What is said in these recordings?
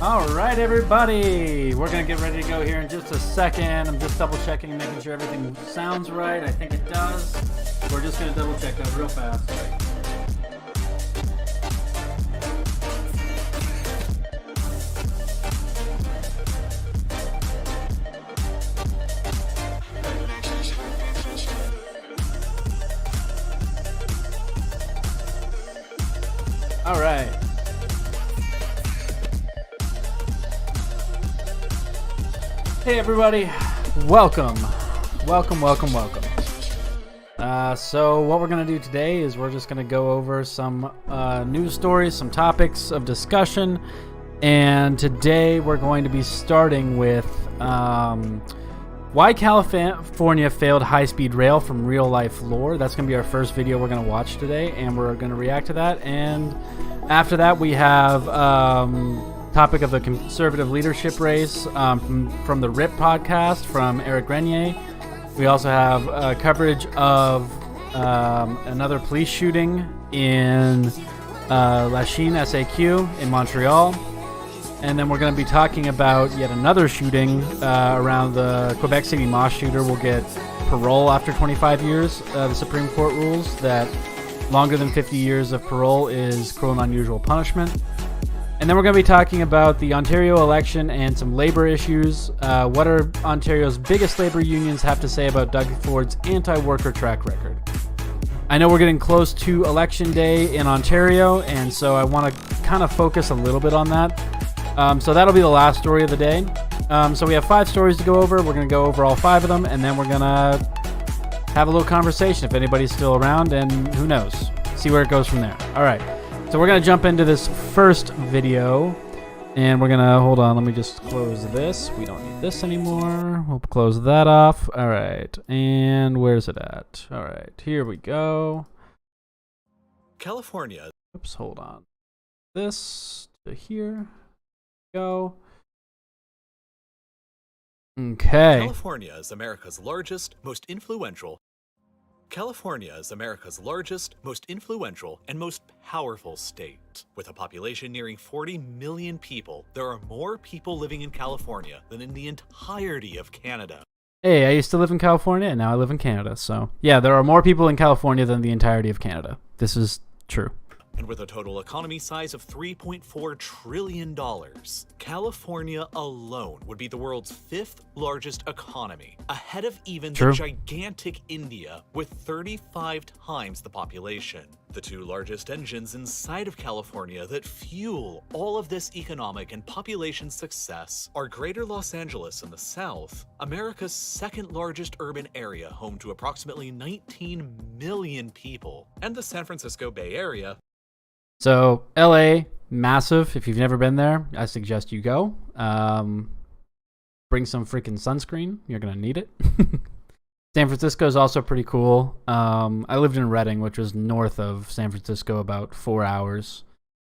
All right, everybody, we're gonna get ready to go here in just a second. I'm just double checking, making sure everything sounds right. I think it does. We're just gonna double check that real fast. All right. Hey everybody, welcome. So what we're going to do today is we're just going to go over some news stories, some topics of discussion, and today we're going to be starting with why California failed high-speed rail from real-life lore. That's going to be our first video we're going to watch today, and we're going to react to that. And after that, we have topic of the conservative leadership race from the RIP podcast from Eric Grenier. We also have coverage of another police shooting in Lachine, SAQ in Montreal. And then we're going to be talking about yet another shooting around the Quebec City mass shooter will get parole after 25 years. The Supreme Court rules that longer than 50 years of parole is cruel and unusual punishment. And then we're going to be talking about the Ontario election and some labor issues. What are Ontario's biggest labor unions have to say about Doug Ford's anti-worker track record? I know we're getting close to Election Day in Ontario, and so I want to kind of focus a little bit on that. So that'll be the last story of the day. So we have 5 stories to go over. We're going to go over all 5 of them, and then we're going to have a little conversation if anybody's still around, and who knows. See where it goes from there. All right. So we're going to jump into this first video, and we're going to, hold on, let me just close this. We don't need this anymore. We'll close that off. All right, and where's it at? All right, here we go. California. Oops, hold on. This to here. Go. Okay. California is America's largest, most influential and most powerful state. With a population nearing 40 million people, there are more people living in California than in the entirety of Canada. Hey, I used to live in California, and now I live in Canada. So, yeah, there are more people in California than the entirety of Canada. This is true. And with a total economy size of $3.4 trillion, California alone would be the world's 5th largest economy, ahead of even the gigantic India with 35 times the population. The 2 largest engines inside of California that fuel all of this economic and population success are Greater Los Angeles in the south, America's 2nd largest urban area home to approximately 19 million people, and the San Francisco Bay Area. So, LA, massive. If you've never been there, I suggest you go. Bring some freaking sunscreen. You're going to need it. San Francisco is also pretty cool. I lived in Redding, which was north of San Francisco, about 4 hours.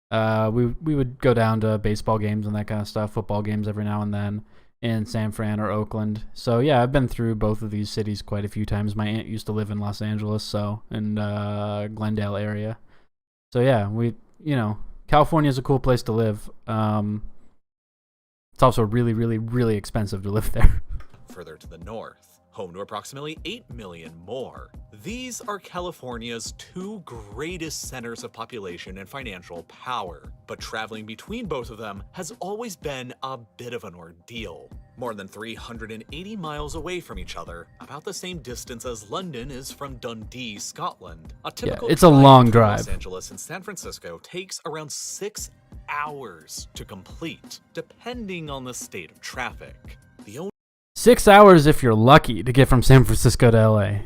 We would go down to baseball games and that kind of stuff, football games every now and then in San Fran or Oakland. So, yeah, I've been through both of these cities quite a few times. My aunt used to live in Los Angeles, so in Glendale area. So yeah, California is a cool place to live. It's also really, really, really expensive to live there. Further to the north, home to approximately 8 million more. These are California's 2 greatest centers of population and financial power, but traveling between both of them has always been a bit of an ordeal. More than 380 miles away from each other, about the same distance as London is from Dundee, Scotland. A typical it's a long drive. Los Angeles and San Francisco takes around 6 hours to complete, depending on the state of traffic. The only 6 hours if you're lucky to get from San Francisco to LA.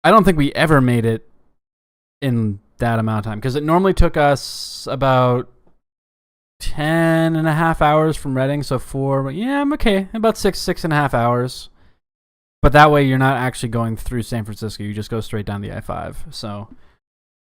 I don't think we ever made it in that amount of time, because it normally took us about 10.5 hours from Reading, so I'm okay, about 6.5 hours. But that way you're not actually going through San Francisco, you just go straight down the I-5. So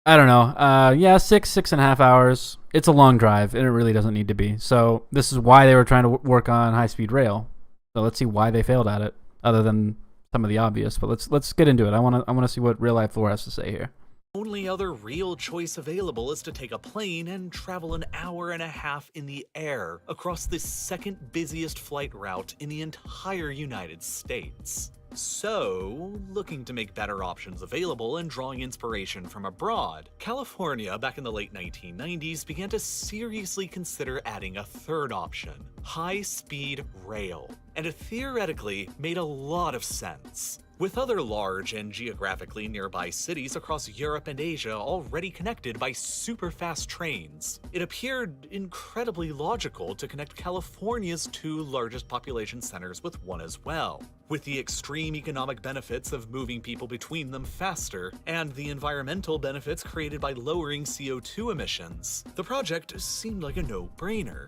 I don't know. 6.5 hours. It's a long drive, and it really doesn't need to be. So this is why they were trying to work on high-speed rail. So let's see why they failed at it, other than some of the obvious. But let's get into it. I want to see what Real Life Lore has to say here. Only other real choice available is to take a plane and travel an hour and a half in the air across the second busiest flight route in the entire United States. So, looking to make better options available and drawing inspiration from abroad, California back in the late 1990s began to seriously consider adding a third option, high-speed rail. And it theoretically made a lot of sense. With other large and geographically nearby cities across Europe and Asia already connected by super-fast trains, it appeared incredibly logical to connect California's two largest population centers with one as well. With the extreme economic benefits of moving people between them faster, and the environmental benefits created by lowering CO2 emissions, the project seemed like a no-brainer.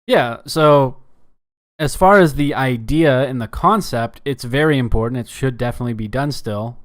Yeah, so as far as the idea and the concept, it's very important. It should definitely be done still.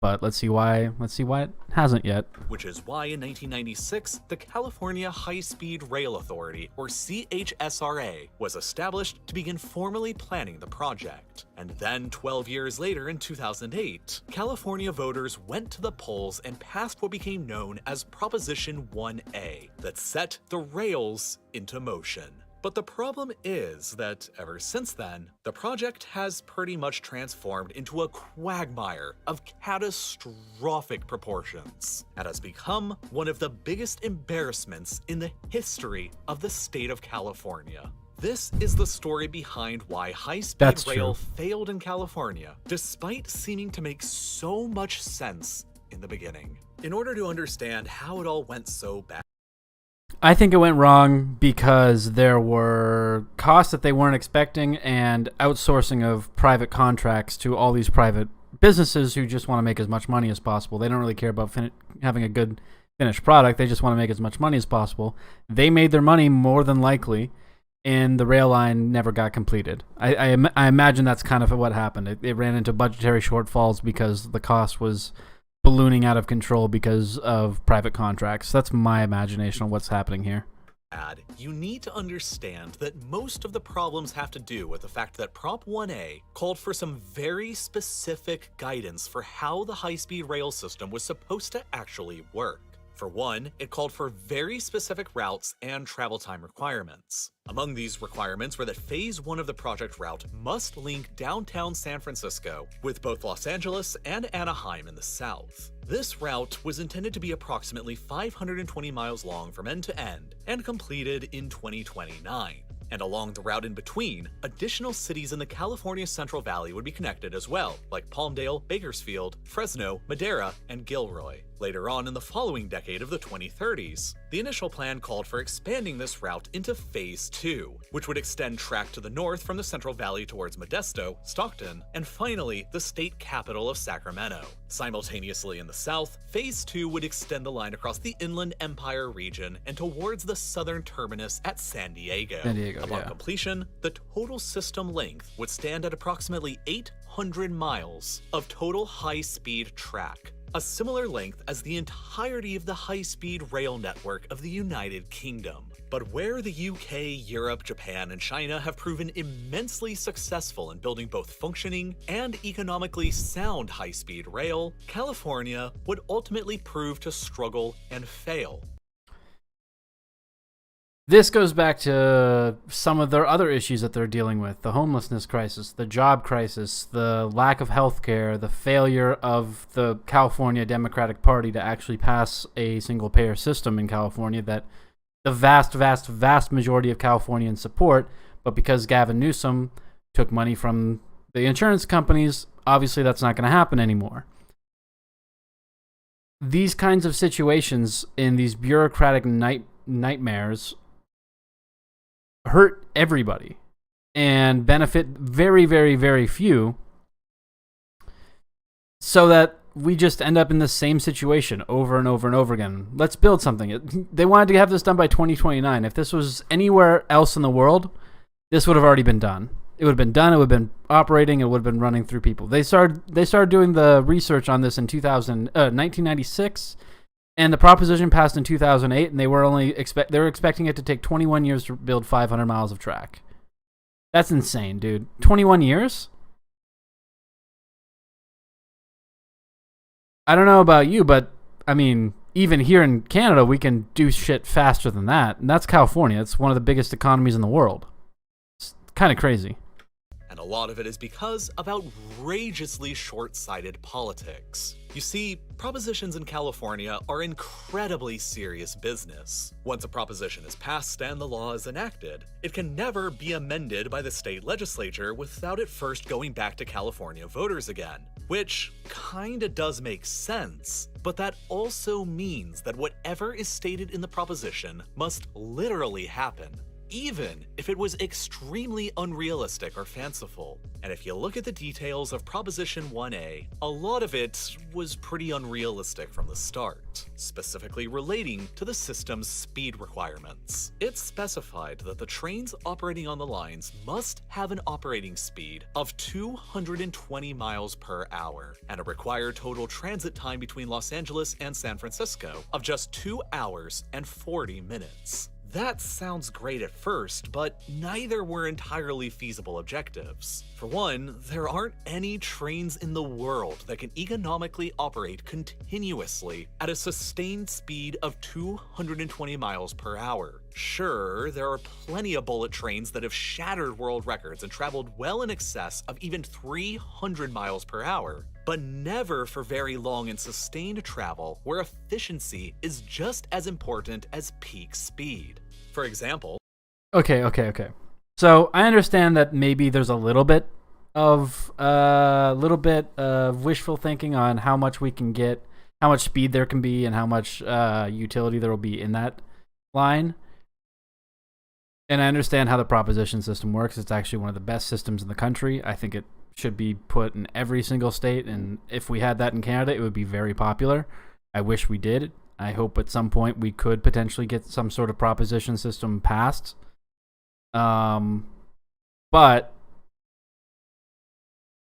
But let's see why it hasn't yet. Which is why in 1996, the California High-Speed Rail Authority, or CHSRA, was established to begin formally planning the project. And then 12 years later in 2008, California voters went to the polls and passed what became known as Proposition 1A, that set the rails into motion. But the problem is that ever since then, the project has pretty much transformed into a quagmire of catastrophic proportions and has become one of the biggest embarrassments in the history of the state of California. This is the story behind why high-speed rail failed in California, despite seeming to make so much sense in the beginning. In order to understand how it all went so bad, I think it went wrong because there were costs that they weren't expecting and outsourcing of private contracts to all these private businesses who just want to make as much money as possible. They don't really care about having a good finished product. They just want to make as much money as possible. They made their money more than likely, and the rail line never got completed. I imagine that's kind of what happened. It ran into budgetary shortfalls because the cost was ballooning out of control because of private contracts. That's my imagination of what's happening here. You need to understand that most of the problems have to do with the fact that Prop 1A called for some very specific guidance for how the high-speed rail system was supposed to actually work. For one, it called for very specific routes and travel time requirements. Among these requirements were that Phase 1 of the project route must link downtown San Francisco with both Los Angeles and Anaheim in the south. This route was intended to be approximately 520 miles long from end to end and completed in 2029. And along the route in between, additional cities in the California Central Valley would be connected as well, like Palmdale, Bakersfield, Fresno, Madera, and Gilroy. Later on in the following decade of the 2030s, the initial plan called for expanding this route into Phase 2, which would extend track to the north from the Central Valley towards Modesto, Stockton, and finally the state capital of Sacramento. Simultaneously in the south, Phase 2 would extend the line across the Inland Empire region and towards the southern terminus at San Diego. Upon completion, the total system length would stand at approximately 800 miles of total high-speed track, a similar length as the entirety of the high-speed rail network of the United Kingdom. But where the UK, Europe, Japan, and China have proven immensely successful in building both functioning and economically sound high-speed rail, California would ultimately prove to struggle and fail. This goes back to some of their other issues that they're dealing with: the homelessness crisis, the job crisis, the lack of health care, the failure of the California Democratic Party to actually pass a single-payer system in California that the vast majority of Californians support. But because Gavin Newsom took money from the insurance companies, obviously that's not going to happen anymore. These kinds of situations in these bureaucratic nightmares hurt everybody and benefit very, very, very few, so that we just end up in the same situation over and over and over again. Let's build something. They wanted to have this done by 2029. If this was anywhere else in the world, this would have already been done. It would have been done. It would have been operating. It would have been running through people. They started doing the research on this in 1996, and the proposition passed in 2008. And they were expecting it to take 21 years to build 500 miles of track. That's insane, dude. 21 years? I don't know about you, but I mean, even here in Canada, we can do shit faster than that. And that's California. It's one of the biggest economies in the world. It's kind of crazy. And a lot of it is because of outrageously short-sighted politics. You see, propositions in California are incredibly serious business. Once a proposition is passed and the law is enacted, it can never be amended by the state legislature without it first going back to California voters again. Which kinda does make sense, but that also means that whatever is stated in the proposition must literally happen, even if it was extremely unrealistic or fanciful. And if you look at the details of Proposition 1A, a lot of it was pretty unrealistic from the start, specifically relating to the system's speed requirements. It specified that the trains operating on the lines must have an operating speed of 220 miles per hour, and a required total transit time between Los Angeles and San Francisco of just 2 hours and 40 minutes. That sounds great at first, but neither were entirely feasible objectives. For one, there aren't any trains in the world that can economically operate continuously at a sustained speed of 220 miles per hour. Sure, there are plenty of bullet trains that have shattered world records and traveled well in excess of even 300 miles per hour, but never for very long and sustained travel where efficiency is just as important as peak speed. For example... Okay. So I understand that maybe there's a little bit of wishful thinking on how much we can get, how much speed there can be, and how much utility there will be in that line. And I understand how the proposition system works. It's actually one of the best systems in the country. I think it should be put in every single state, and if we had that in Canada, it would be very popular. I wish we did. I hope at some point we could potentially get some sort of proposition system passed. But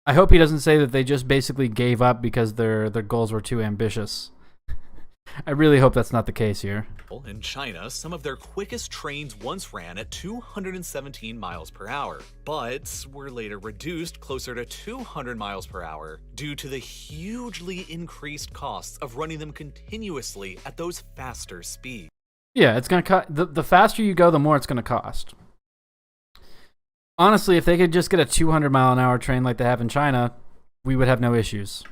I hope he doesn't say that they just basically gave up because their goals were too ambitious. I really hope that's not the case here. In China, some of their quickest trains once ran at 217 miles per hour, but were later reduced closer to 200 miles per hour due to the hugely increased costs of running them continuously at those faster speeds. Yeah, it's gonna the faster you go, the more it's gonna cost. Honestly, if they could just get a 200-mile-an-hour train like they have in China, we would have no issues.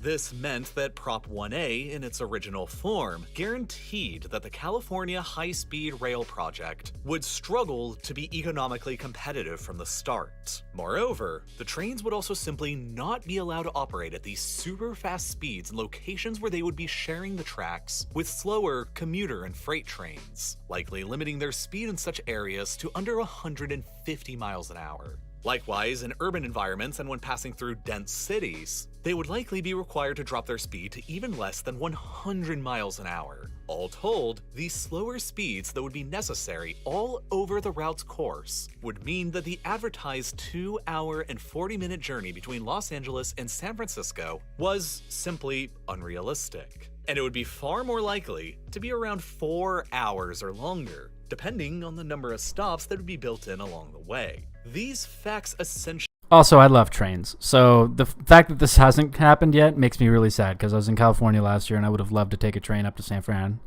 This meant that Prop 1A, in its original form, guaranteed that the California high-speed rail project would struggle to be economically competitive from the start. Moreover, the trains would also simply not be allowed to operate at these super fast speeds in locations where they would be sharing the tracks with slower commuter and freight trains, likely limiting their speed in such areas to under 150 miles an hour. Likewise, in urban environments and when passing through dense cities, they would likely be required to drop their speed to even less than 100 miles an hour. All told, these slower speeds that would be necessary all over the route's course would mean that the advertised 2-hour and 40-minute journey between Los Angeles and San Francisco was simply unrealistic. And it would be far more likely to be around 4 hours or longer, depending on the number of stops that would be built in along the way. These facts essentially... Also, I love trains, so the fact that this hasn't happened yet makes me really sad, because I was in California last year and I would have loved to take a train up to San Fran.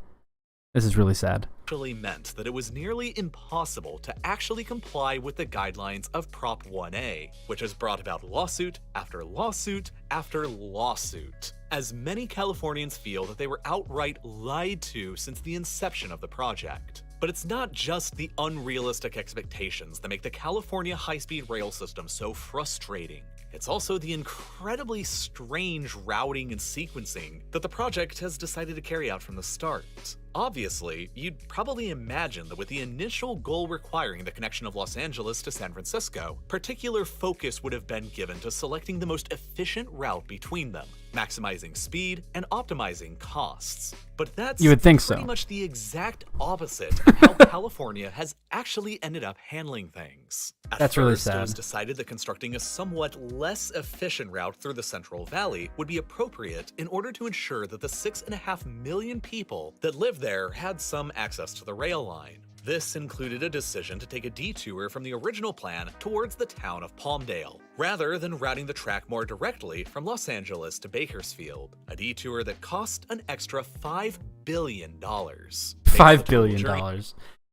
This is really sad. Meant that it was nearly impossible to actually comply with the guidelines of Prop 1A, which has brought about lawsuit after lawsuit after lawsuit, as many Californians feel that they were outright lied to since the inception of the project. But it's not just the unrealistic expectations that make the California high-speed rail system so frustrating. It's also the incredibly strange routing and sequencing that the project has decided to carry out from the start. Obviously, you'd probably imagine that with the initial goal requiring the connection of Los Angeles to San Francisco, particular focus would have been given to selecting the most efficient route between them, maximizing speed and optimizing costs. But that's You would think pretty so. much the exact opposite of how California has actually ended up handling things. That's really At first, it was sad. decided that constructing a somewhat less efficient route through the Central Valley would be appropriate in order to ensure that the 6.5 million people that live there had some access to the rail line. This included a decision to take a detour from the original plan towards the town of Palmdale, rather than routing the track more directly from Los Angeles to Bakersfield, a detour that cost an extra $5 billion. $5 billion.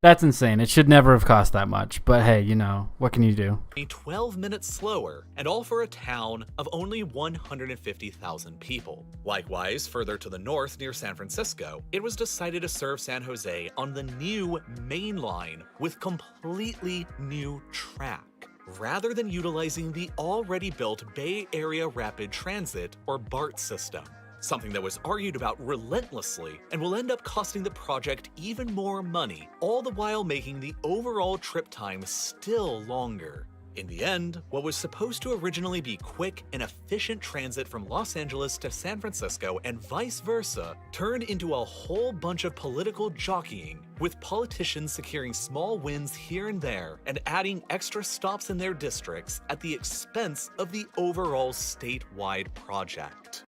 That's insane. It should never have cost that much. But hey, you know, what can you do? 12 minutes slower, and all for a town of only 150,000 people. Likewise, further to the north near San Francisco, it was decided to serve San Jose on the new main line with completely new track, rather than utilizing the already built Bay Area Rapid Transit or BART system. Something that was argued about relentlessly and will end up costing the project even more money, all the while making the overall trip time still longer. In the end, what was supposed to originally be quick and efficient transit from Los Angeles to San Francisco and vice versa turned into a whole bunch of political jockeying, with politicians securing small wins here and there and adding extra stops in their districts at the expense of the overall statewide project.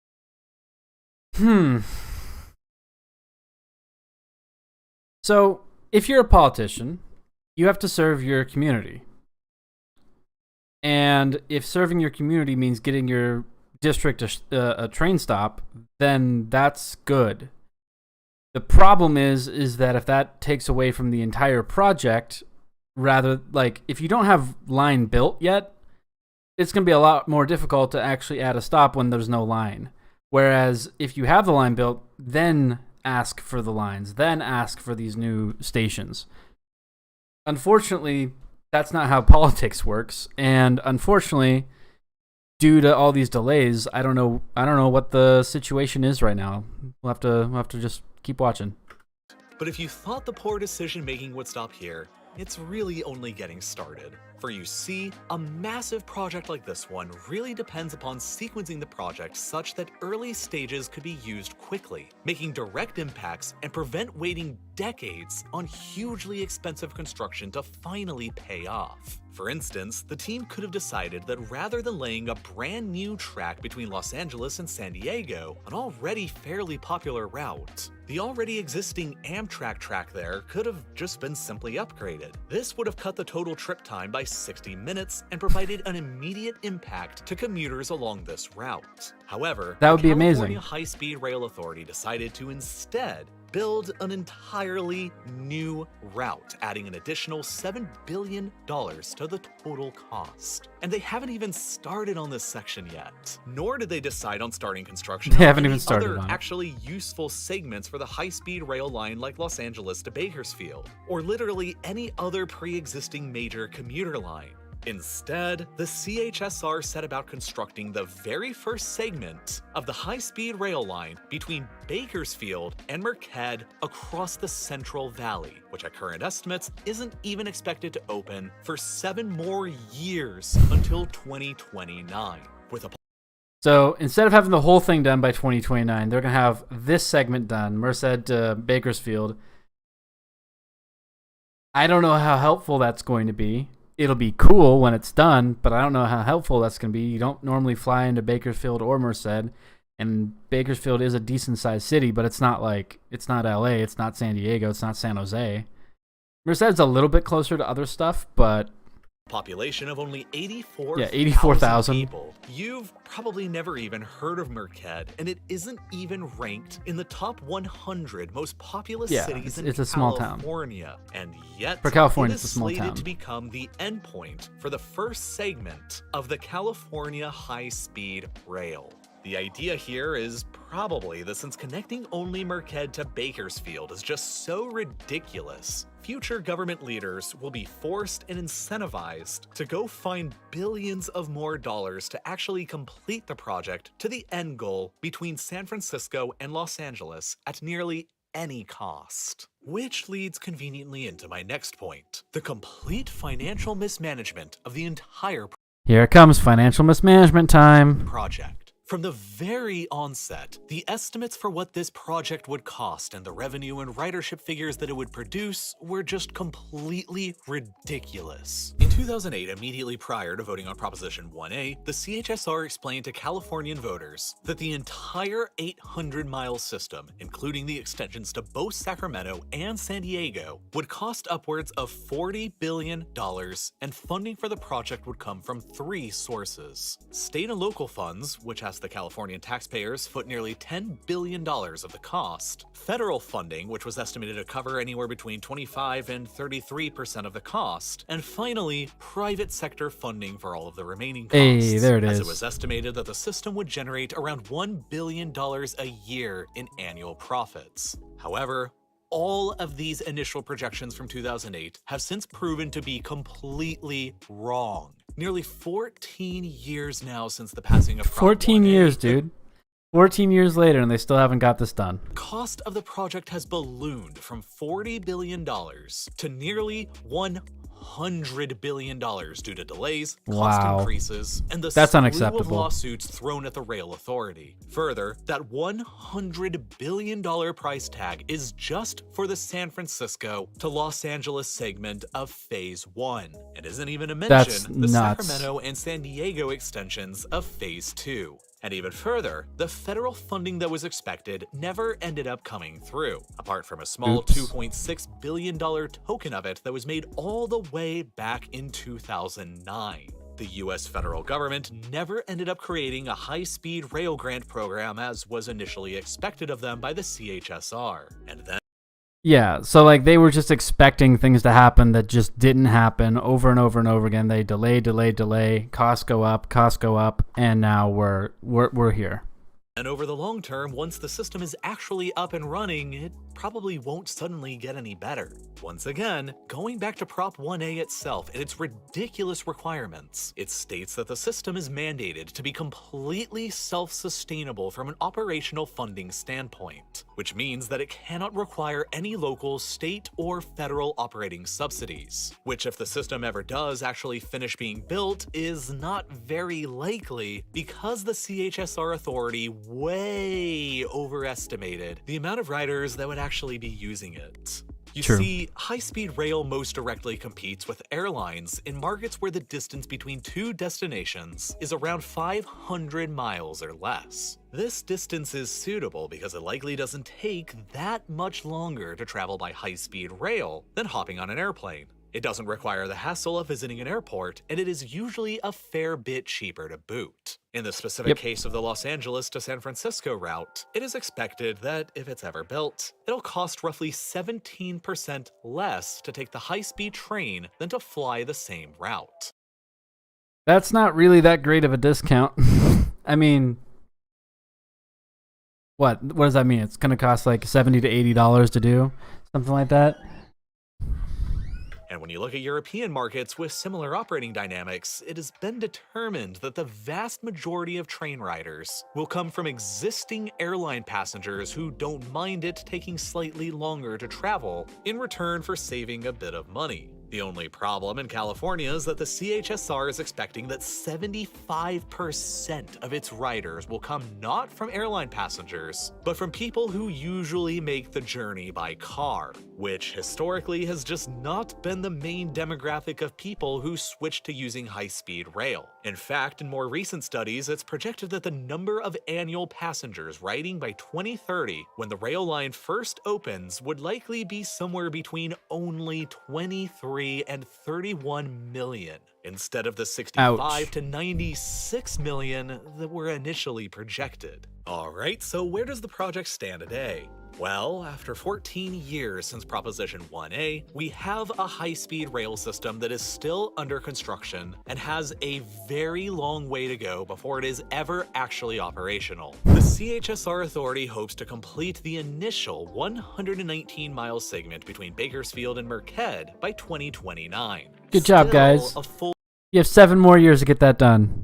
So, if you're a politician, you have to serve your community. And if serving your community means getting your district a train stop, then that's good. The problem is that if that takes away from the entire project, rather, like, if you don't have line built yet, it's going to be a lot more difficult to actually add a stop when there's no line. Whereas if you have the line built, then ask for the lines, then ask for these new stations. Unfortunately, that's not how politics works, and unfortunately, due to all these delays, I don't know what the situation is right now. We'll have to just keep watching. But if you thought the poor decision making would stop here, it's really only getting started. For you see, a massive project like this one really depends upon sequencing the project such that early stages could be used quickly, making direct impacts and prevent waiting decades on hugely expensive construction to finally pay off. For instance, the team could have decided that rather than laying a brand new track between Los Angeles and San Diego, an already fairly popular route, the already existing Amtrak track there could have just been simply upgraded. This would have cut the total trip time by 60 minutes and provided an immediate impact to commuters along this route. However, That would be the amazing. California High-Speed Rail Authority decided to instead build an entirely new route, adding an additional $7 billion to the total cost. And they haven't even started on this section yet. Nor did they decide on starting construction They on haven't any even started other on it. actually useful segments for the high-speed rail line like Los Angeles to Bakersfield, or literally any other pre-existing major commuter line. Instead, the CHSR set about constructing the very first segment of the high-speed rail line between Bakersfield and Merced across the Central Valley, which at current estimates isn't even expected to open for 7 more years until 2029. With a So instead of having the whole thing done by 2029, they're going to have this segment done, Merced to Bakersfield. I don't know how helpful that's going to be. It'll be cool when it's done, but I don't know how helpful that's going to be. You don't normally fly into Bakersfield or Merced, and Bakersfield is a decent-sized city, but it's not LA, it's not San Diego, it's not San Jose. Merced's a little bit closer to other stuff, but population of only 84,000 84,000 people. You've probably never even heard of Merced, and it isn't even ranked in the top 100 most populous cities in it's a small town. California. And yet, For California, it is it's a small slated town. to become the endpoint for the first segment of the California High-Speed Rail. The idea here is probably that since connecting only Merced to Bakersfield is just so ridiculous, future government leaders will be forced and incentivized to go find billions of more dollars to actually complete the project to the end goal between San Francisco and Los Angeles at nearly any cost. Which leads conveniently into my next point, the complete financial mismanagement of the entire Here it comes, financial mismanagement time. project. From the very onset, the estimates for what this project would cost and the revenue and ridership figures that it would produce were just completely ridiculous. In 2008, immediately prior to voting on Proposition 1A, the CHSR explained to Californian voters that the entire 800-mile system, including the extensions to both Sacramento and San Diego, would cost upwards of $40 billion, and funding for the project would come from 3 sources. State and local funds, which has the Californian taxpayers foot nearly $10 billion of the cost, federal funding, which was estimated to cover anywhere between 25 and 33% of the cost, and finally, private sector funding for all of the remaining costs. Hey, there it is. As it was estimated that the system would generate around $1 billion a year in annual profits. However, all of these initial projections from 2008 have since proven to be completely wrong. Nearly 14 years now since the passing of Prop 14 1A, years, dude. 14 years later, and they still haven't got this done. The cost of the project has ballooned from $40 billion to nearly $100 billion due to delays, cost increases, and the That's slew unacceptable. of lawsuits thrown at the rail authority. Further, that $100 billion price tag is just for the San Francisco to Los Angeles segment of Phase 1, and isn't even to mention the Sacramento and San Diego extensions of Phase 2. And even further, the federal funding that was expected never ended up coming through, apart from a small $2.6 billion token of it that was made all the way back in 2009. The US federal government never ended up creating a high-speed rail grant program as was initially expected of them by the CHSR. And then Yeah, so like they were just expecting things to happen that just didn't happen over and over and over again. They delay, costs go up, and now we're here. And over the long term, once the system is actually up and running, it probably won't suddenly get any better. Once again, going back to Prop 1A itself and its ridiculous requirements, it states that the system is mandated to be completely self-sustainable from an operational funding standpoint, which means that it cannot require any local, state, or federal operating subsidies, which if the system ever does actually finish being built is not very likely because the CHSR authority way overestimated the amount of riders that would actually be using it. You see, high-speed rail most directly competes with airlines in markets where the distance between 2 destinations is around 500 miles or less. This distance is suitable because it likely doesn't take that much longer to travel by high-speed rail than hopping on an airplane. It doesn't require the hassle of visiting an airport, and it is usually a fair bit cheaper to boot. In the specific case of the Los Angeles to San Francisco route, it is expected that if it's ever built, it'll cost roughly 17% less to take the high-speed train than to fly the same route. That's not really that great of a discount. I mean, what does that mean? It's going to cost like $70 to $80 to do something like that? And when you look at European markets with similar operating dynamics, it has been determined that the vast majority of train riders will come from existing airline passengers who don't mind it taking slightly longer to travel in return for saving a bit of money. The only problem in California is that the CHSR is expecting that 75% of its riders will come not from airline passengers, but from people who usually make the journey by car, which historically has just not been the main demographic of people who switch to using high-speed rail. In fact, in more recent studies, it's projected that the number of annual passengers riding by 2030, when the rail line first opens, would likely be somewhere between only 23 and 31 million, instead of the 65 to 96 million that were initially projected. Alright, so where does the project stand today? Well, after 14 years since Proposition 1A, we have a high-speed rail system that is still under construction and has a very long way to go before it is ever actually operational. The CHSR authority hopes to complete the initial 119-mile segment between Bakersfield and Merced by 2029. Good job, guys. You have 7 more years to get that done.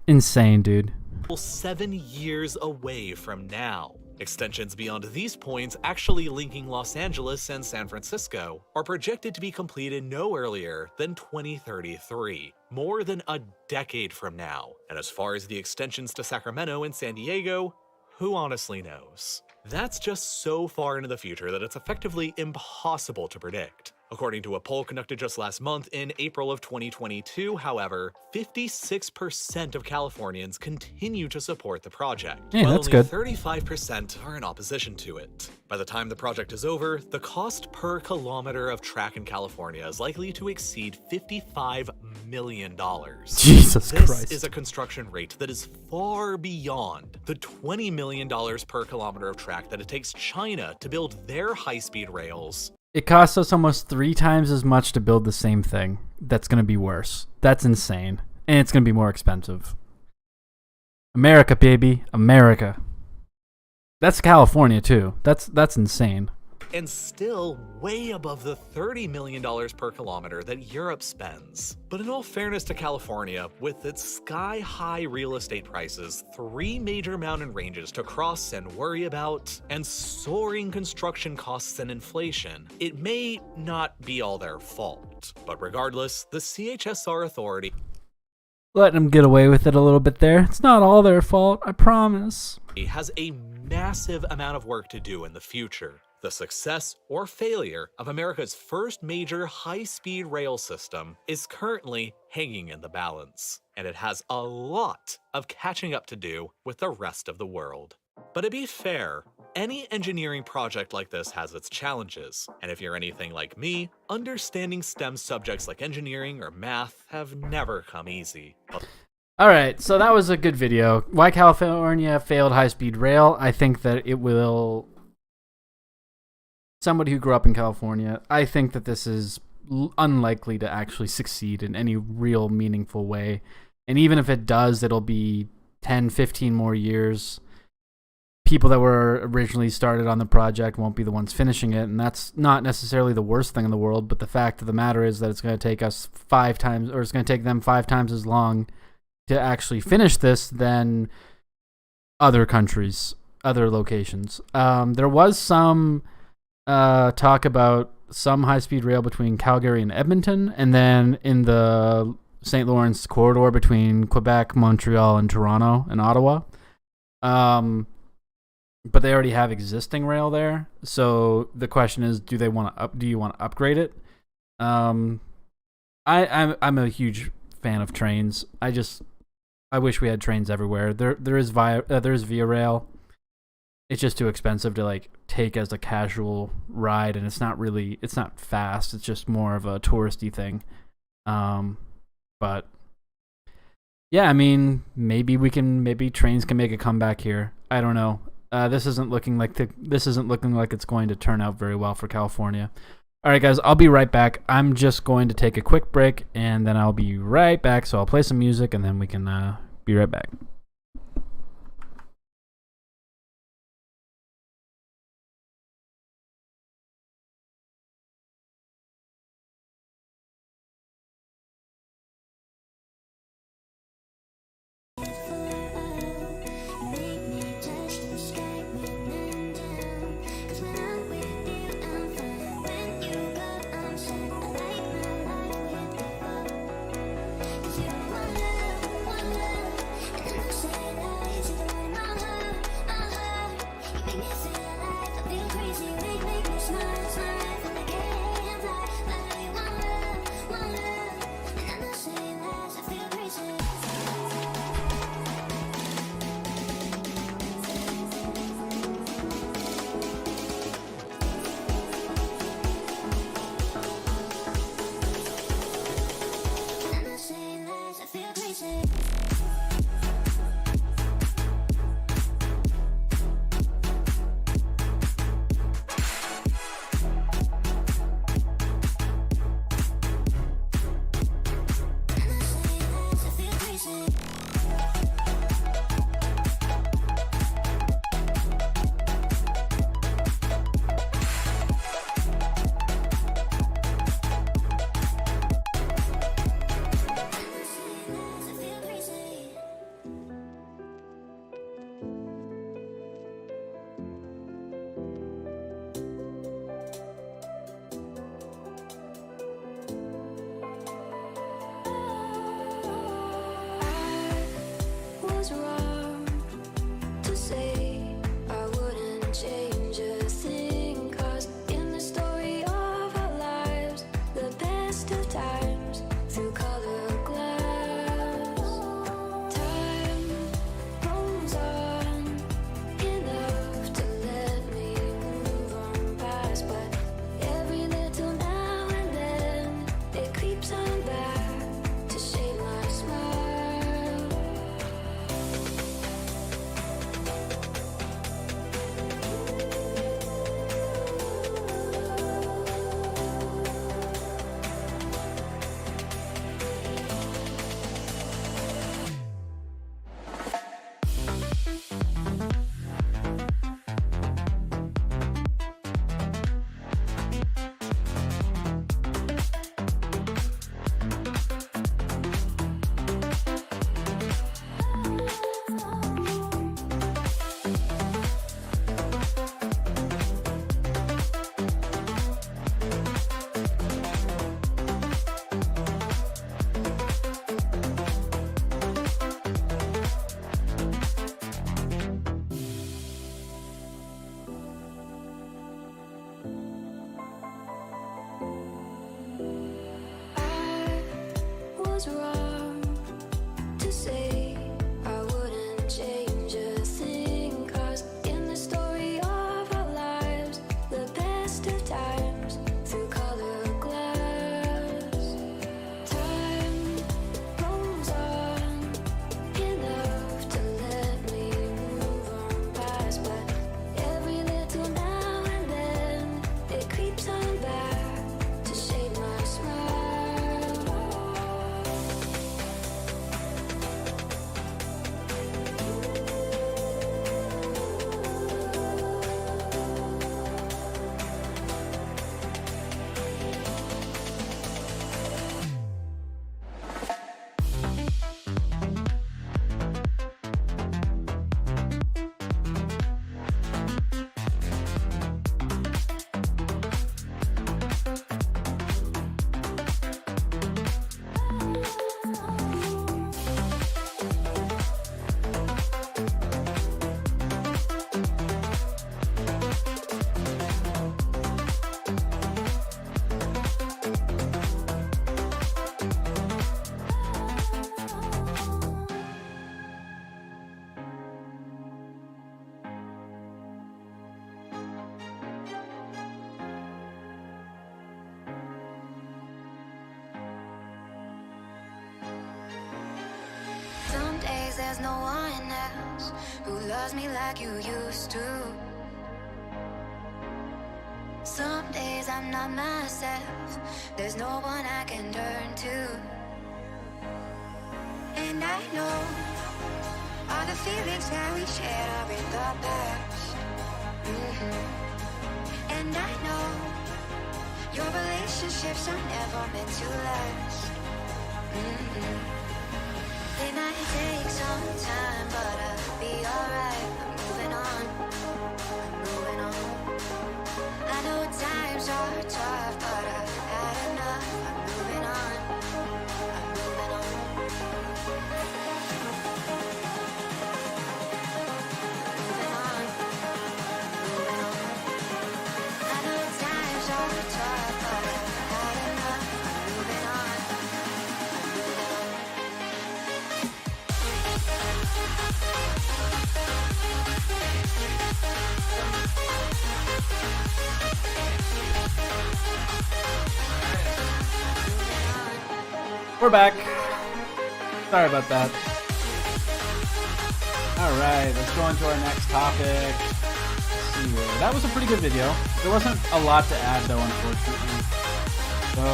Insane, dude. simple 7 years away from now. Extensions beyond these points, actually linking Los Angeles and San Francisco, are projected to be completed no earlier than 2033, more than a decade from now. And as far as the extensions to Sacramento and San Diego, who honestly knows? That's just so far into the future that it's effectively impossible to predict. According to a poll conducted just last month in April of 2022, however, 56% of Californians continue to support the project, while only good. 35% are in opposition to it. By the time the project is over, the cost per kilometer of track in California is likely to exceed $55 million. Jesus Christ. This is a construction rate that is far beyond the $20 million per kilometer of track that it takes China to build their high-speed rails. It costs us almost 3 times as much to build the same thing. That's going to be worse. That's insane. And it's going to be more expensive. America, baby. America. That's California, too. That's insane. And still way above the $30 million per kilometer that Europe spends. But in all fairness to California, with its sky-high real estate prices, 3 major mountain ranges to cross and worry about, and soaring construction costs and inflation, it may not be all their fault. But regardless, the CHSR authority Letting them get away with it a little bit there. It's not all their fault, I promise. has a massive amount of work to do in the future. The success or failure of America's first major high-speed rail system is currently hanging in the balance, and it has a lot of catching up to do with the rest of the world. But to be fair, any engineering project like this has its challenges, and if you're anything like me, understanding STEM subjects like engineering or math have never come easy. Alright, so that was a good video. Why California failed high-speed rail. I think that it will... Somebody who grew up in California, I think that this is unlikely to actually succeed in any real meaningful way. And even if it does, it'll be 10, 15 more years. People that were originally started on the project won't be the ones finishing it, and that's not necessarily the worst thing in the world, but the fact of the matter is that it's going to take us 5 times, or it's going to take them 5 times as long to actually finish this than other countries, other locations. There was some talk about some high-speed rail between Calgary and Edmonton, and then in the St. Lawrence corridor between Quebec, Montreal, and Toronto and Ottawa. But they already have existing rail there, so the question is, do you want to upgrade it? I'm a huge fan of trains. I wish we had trains everywhere. There is Via Rail. It's just too expensive to like take as a casual ride, and it's not fast. It's just more of a touristy thing. But yeah, I mean, maybe trains can make a comeback here. I don't know. This isn't looking like it's going to turn out very well for California. All right, guys, I'll be right back. I'm just going to take a quick break, and then I'll be right back. So I'll play some music, and then we can be right back. there's no one else who loves me like you used to. Some days I'm not myself, there's no one I can turn to. And I know all the feelings that we shared are in the past. And I know your relationships are never meant to last. It might take some time, but I'll be alright. I'm moving on, I'm moving on. I know times are tough, but I've had enough. I'm moving on, I'm moving on. Moving on, moving on. I know times are tough, but I've had enough. I'm moving on, I'm moving on. We're back. Sorry about that. Alright, let's go into our next topic. Let's see here. That was a pretty good video. There wasn't a lot to add though, unfortunately. So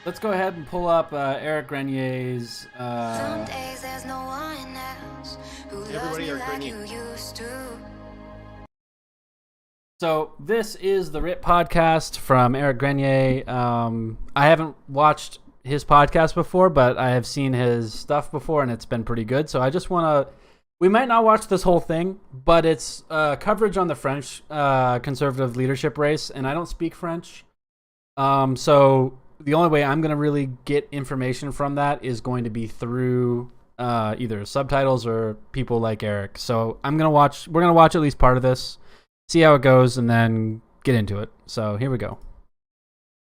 let's go ahead and pull up Eric Grenier's Some days there's no one else who loves me like you used to. So this is the RIT podcast from Eric Grenier. I haven't watched his podcast before, but I have seen his stuff before, and it's been pretty good. So I just want to... We might not watch this whole thing, but it's coverage on the French conservative leadership race, and I don't speak French. So the only way I'm going to really get information from that is going to be through either subtitles or people like Eric. So we're going to watch at least part of this, see how it goes, and then get into it. So here we go.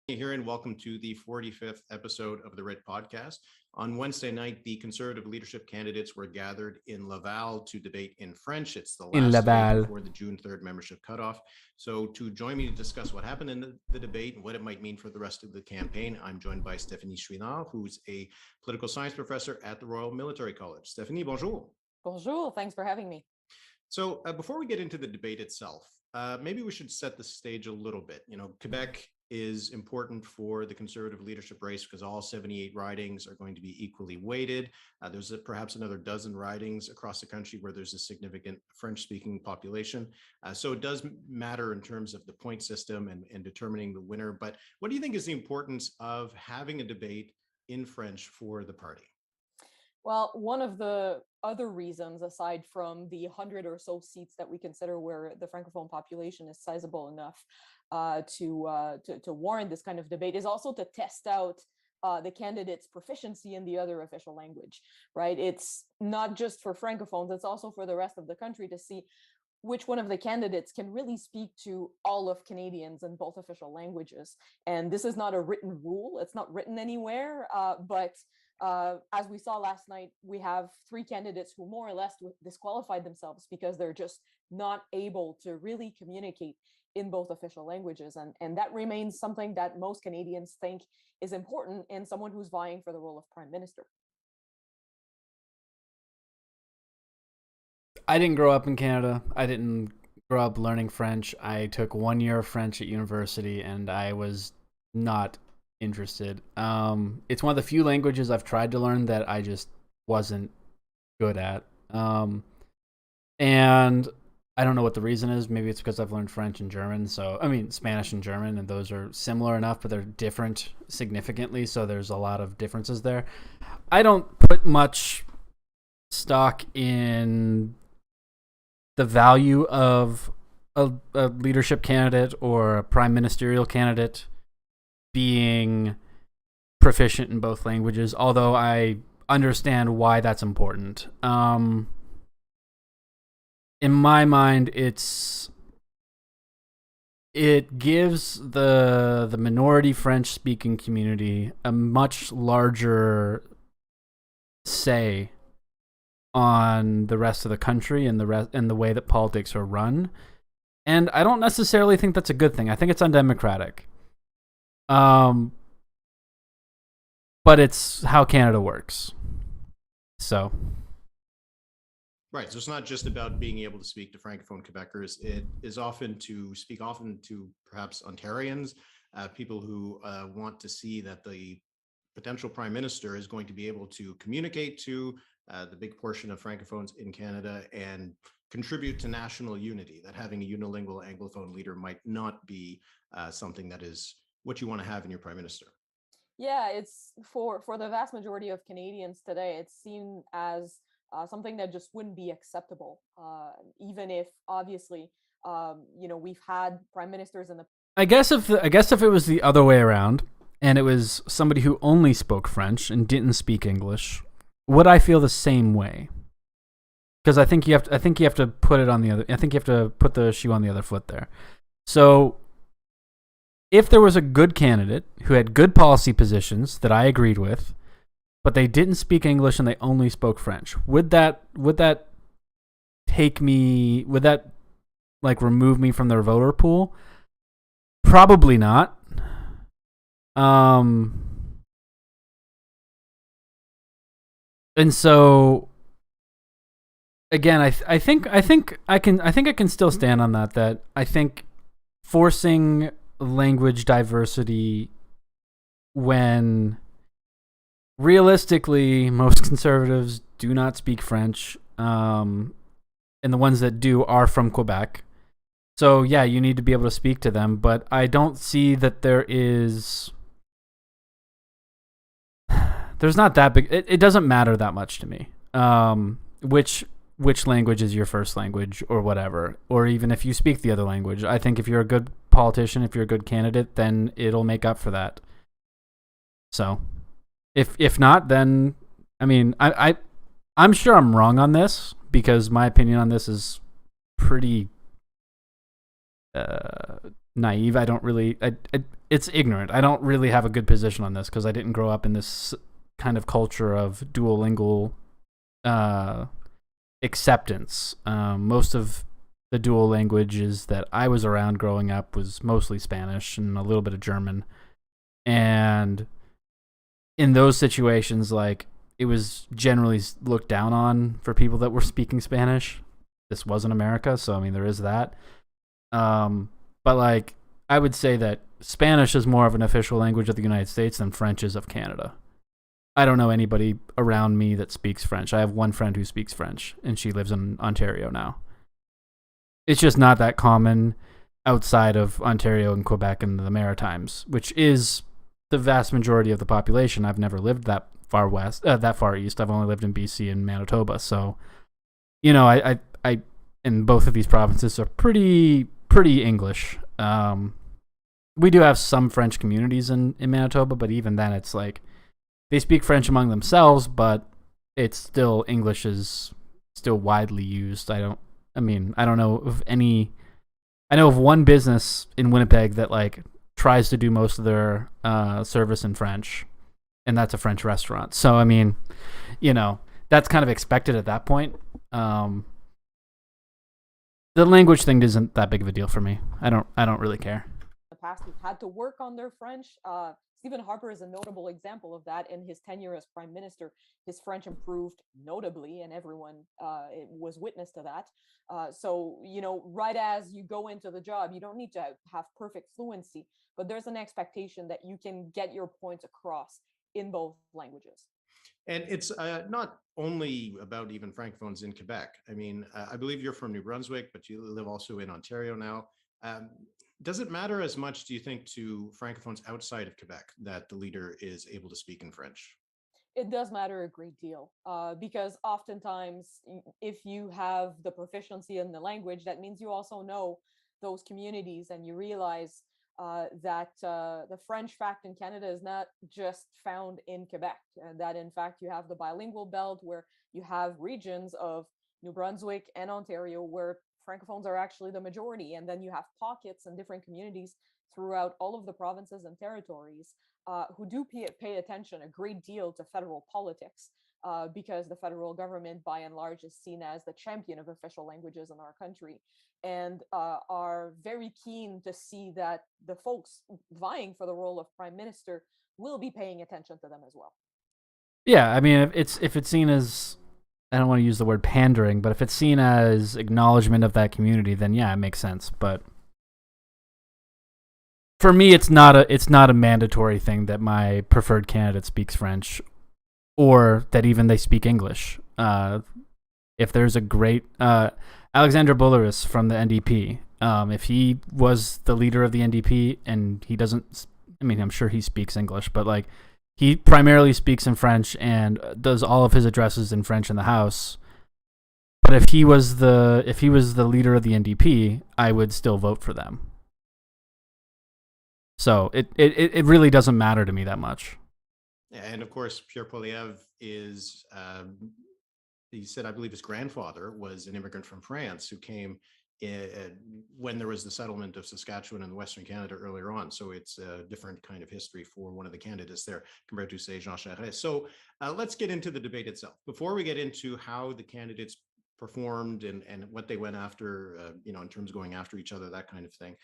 Here and welcome to the 45th episode of the RIT podcast. On Wednesday night, the conservative leadership candidates were gathered in Laval to debate in French. It's the last day before the June 3rd membership cutoff. So to join me to discuss what happened in the debate and what it might mean for the rest of the campaign, I'm joined by Stephanie Chouinard, who's a political science professor at the Royal Military College. Stephanie, bonjour. Bonjour, thanks for having me. So before we get into the debate itself, maybe we should set the stage a little bit. You know, Quebec is important for the conservative leadership race because all 78 ridings are going to be equally weighted. There's perhaps another dozen ridings across the country where there's a significant French-speaking population. So it does matter in terms of the point system and determining the winner. But what do you think is the importance of having a debate in French for the party? Well, one of the other reasons, aside from the 100 or so seats that we consider where the Francophone population is sizable enough to warrant this kind of debate, is also to test out the candidate's proficiency in the other official language, right? It's not just for Francophones, it's also for the rest of the country to see which one of the candidates can really speak to all of Canadians in both official languages. And this is not a written rule, it's not written anywhere, but as we saw last night, we have three candidates who more or less disqualified themselves because they're just not able to really communicate in both official languages. And that remains something that most Canadians think is important in someone who's vying for the role of Prime Minister. I didn't grow up in Canada. I didn't grow up learning French. I took 1 year of French at university, and I was not interested. It's one of the few languages I've tried to learn that I just wasn't good at. And I don't know what the reason is. Maybe it's because I've learned French and German. Spanish and German, and those are similar enough, but they're different significantly. So there's a lot of differences there. I don't put much stock in the value of a leadership candidate or a prime ministerial candidate being proficient in both languages, although I understand why that's important. In my mind, it gives the minority French-speaking community a much larger say on the rest of the country and the way that politics are run. And I don't necessarily think that's a good thing. I think it's undemocratic. but it's how Canada works. So. Right. So it's not just about being able to speak to Francophone Quebecers. It is often to perhaps Ontarians, people who want to see that the potential prime minister is going to be able to communicate to the big portion of Francophones in Canada and contribute to national unity, that having a unilingual Anglophone leader might not be something that is what you want to have in your prime minister. Yeah, it's for the vast majority of Canadians today, it's seen as something that just wouldn't be acceptable, even if obviously, we've had prime ministers in the. I guess if it was the other way around, and it was somebody who only spoke French and didn't speak English, would I feel the same way? Because I think you have to put it on the other. I think you have to put the shoe on the other foot there. So, if there was a good candidate who had good policy positions that I agreed with, but they didn't speak English and they only spoke French, would that take me? Would that like remove me from their voter pool? Probably not. And so again, I think I can still stand on that. That I think forcing language diversity when realistically most conservatives do not speak French, and the ones that do are from Quebec. So yeah, you need to be able to speak to them, but I don't see that there's not that big. It doesn't matter that much to me. Which language is your first language or whatever, or even if you speak the other language. I think if you're a good politician, if you're a good candidate, then it'll make up for that. So, if not, then I mean, I'm sure I'm wrong on this because my opinion on this is pretty naive. I don't really. It's ignorant. I don't really have a good position on this because I didn't grow up in this kind of culture of duolingual acceptance. Most of the dual languages that I was around growing up was mostly Spanish and a little bit of German. And in those situations, like, it was generally looked down on for people that were speaking Spanish. This wasn't America, so I mean, there is that. But like, I would say that Spanish is more of an official language of the United States than French is of Canada. I don't know anybody around me that speaks French. I have one friend who speaks French, and she lives in Ontario now. It's just not that common outside of Ontario and Quebec and the Maritimes, which is the vast majority of the population. I've never lived that far west, that far east. I've only lived in BC and Manitoba. So, I in both of these provinces are pretty English. We do have some French communities in Manitoba, but even then, it's like they speak French among themselves, but it's still English is still widely used. I don't know of any. I know of one business in Winnipeg that like tries to do most of their service in French, and that's a French restaurant. So I mean, that's kind of expected at that point. The language thing isn't that big of a deal for me. I don't really care. In the past, who've had to work on their French. Stephen Harper is a notable example of that. In his tenure as prime minister, his French improved notably, and everyone was witness to that. So, right as you go into the job, you don't need to have perfect fluency, but there's an expectation that you can get your points across in both languages. And it's not only about even Francophones in Quebec. I mean, I believe you're from New Brunswick, but you live also in Ontario now. Does it matter as much, do you think, to Francophones outside of Quebec that the leader is able to speak in French? It does matter a great deal, because oftentimes, if you have the proficiency in the language, that means you also know those communities, and you realize that the French fact in Canada is not just found in Quebec, and that in fact you have the bilingual belt where you have regions of New Brunswick and Ontario where Francophones are actually the majority, and then you have pockets and different communities throughout all of the provinces and territories who do pay attention a great deal to federal politics, because the federal government, by and large, is seen as the champion of official languages in our country, and are very keen to see that the folks vying for the role of prime minister will be paying attention to them as well. Yeah, I mean, if it's seen as, I don't want to use the word pandering, but if it's seen as acknowledgement of that community, then yeah, it makes sense. But for me, it's not a mandatory thing that my preferred candidate speaks French, or that even they speak English. If there's a great Alexander Boulgaris from the NDP, if he was the leader of the NDP and he doesn't, I mean, I'm sure he speaks English, but like he primarily speaks in French and does all of his addresses in French in the House. But if he was the leader of the NDP, I would still vote for them. So it really doesn't matter to me that much. And of course, Pierre Poilievre is, he said, I believe his grandfather was an immigrant from France who came when there was the settlement of Saskatchewan in Western Canada earlier on. So it's a different kind of history for one of the candidates there compared to, say, Jean Charest. So let's get into the debate itself. Before we get into how the candidates performed and what they went after, in terms of going after each other, that kind of thing.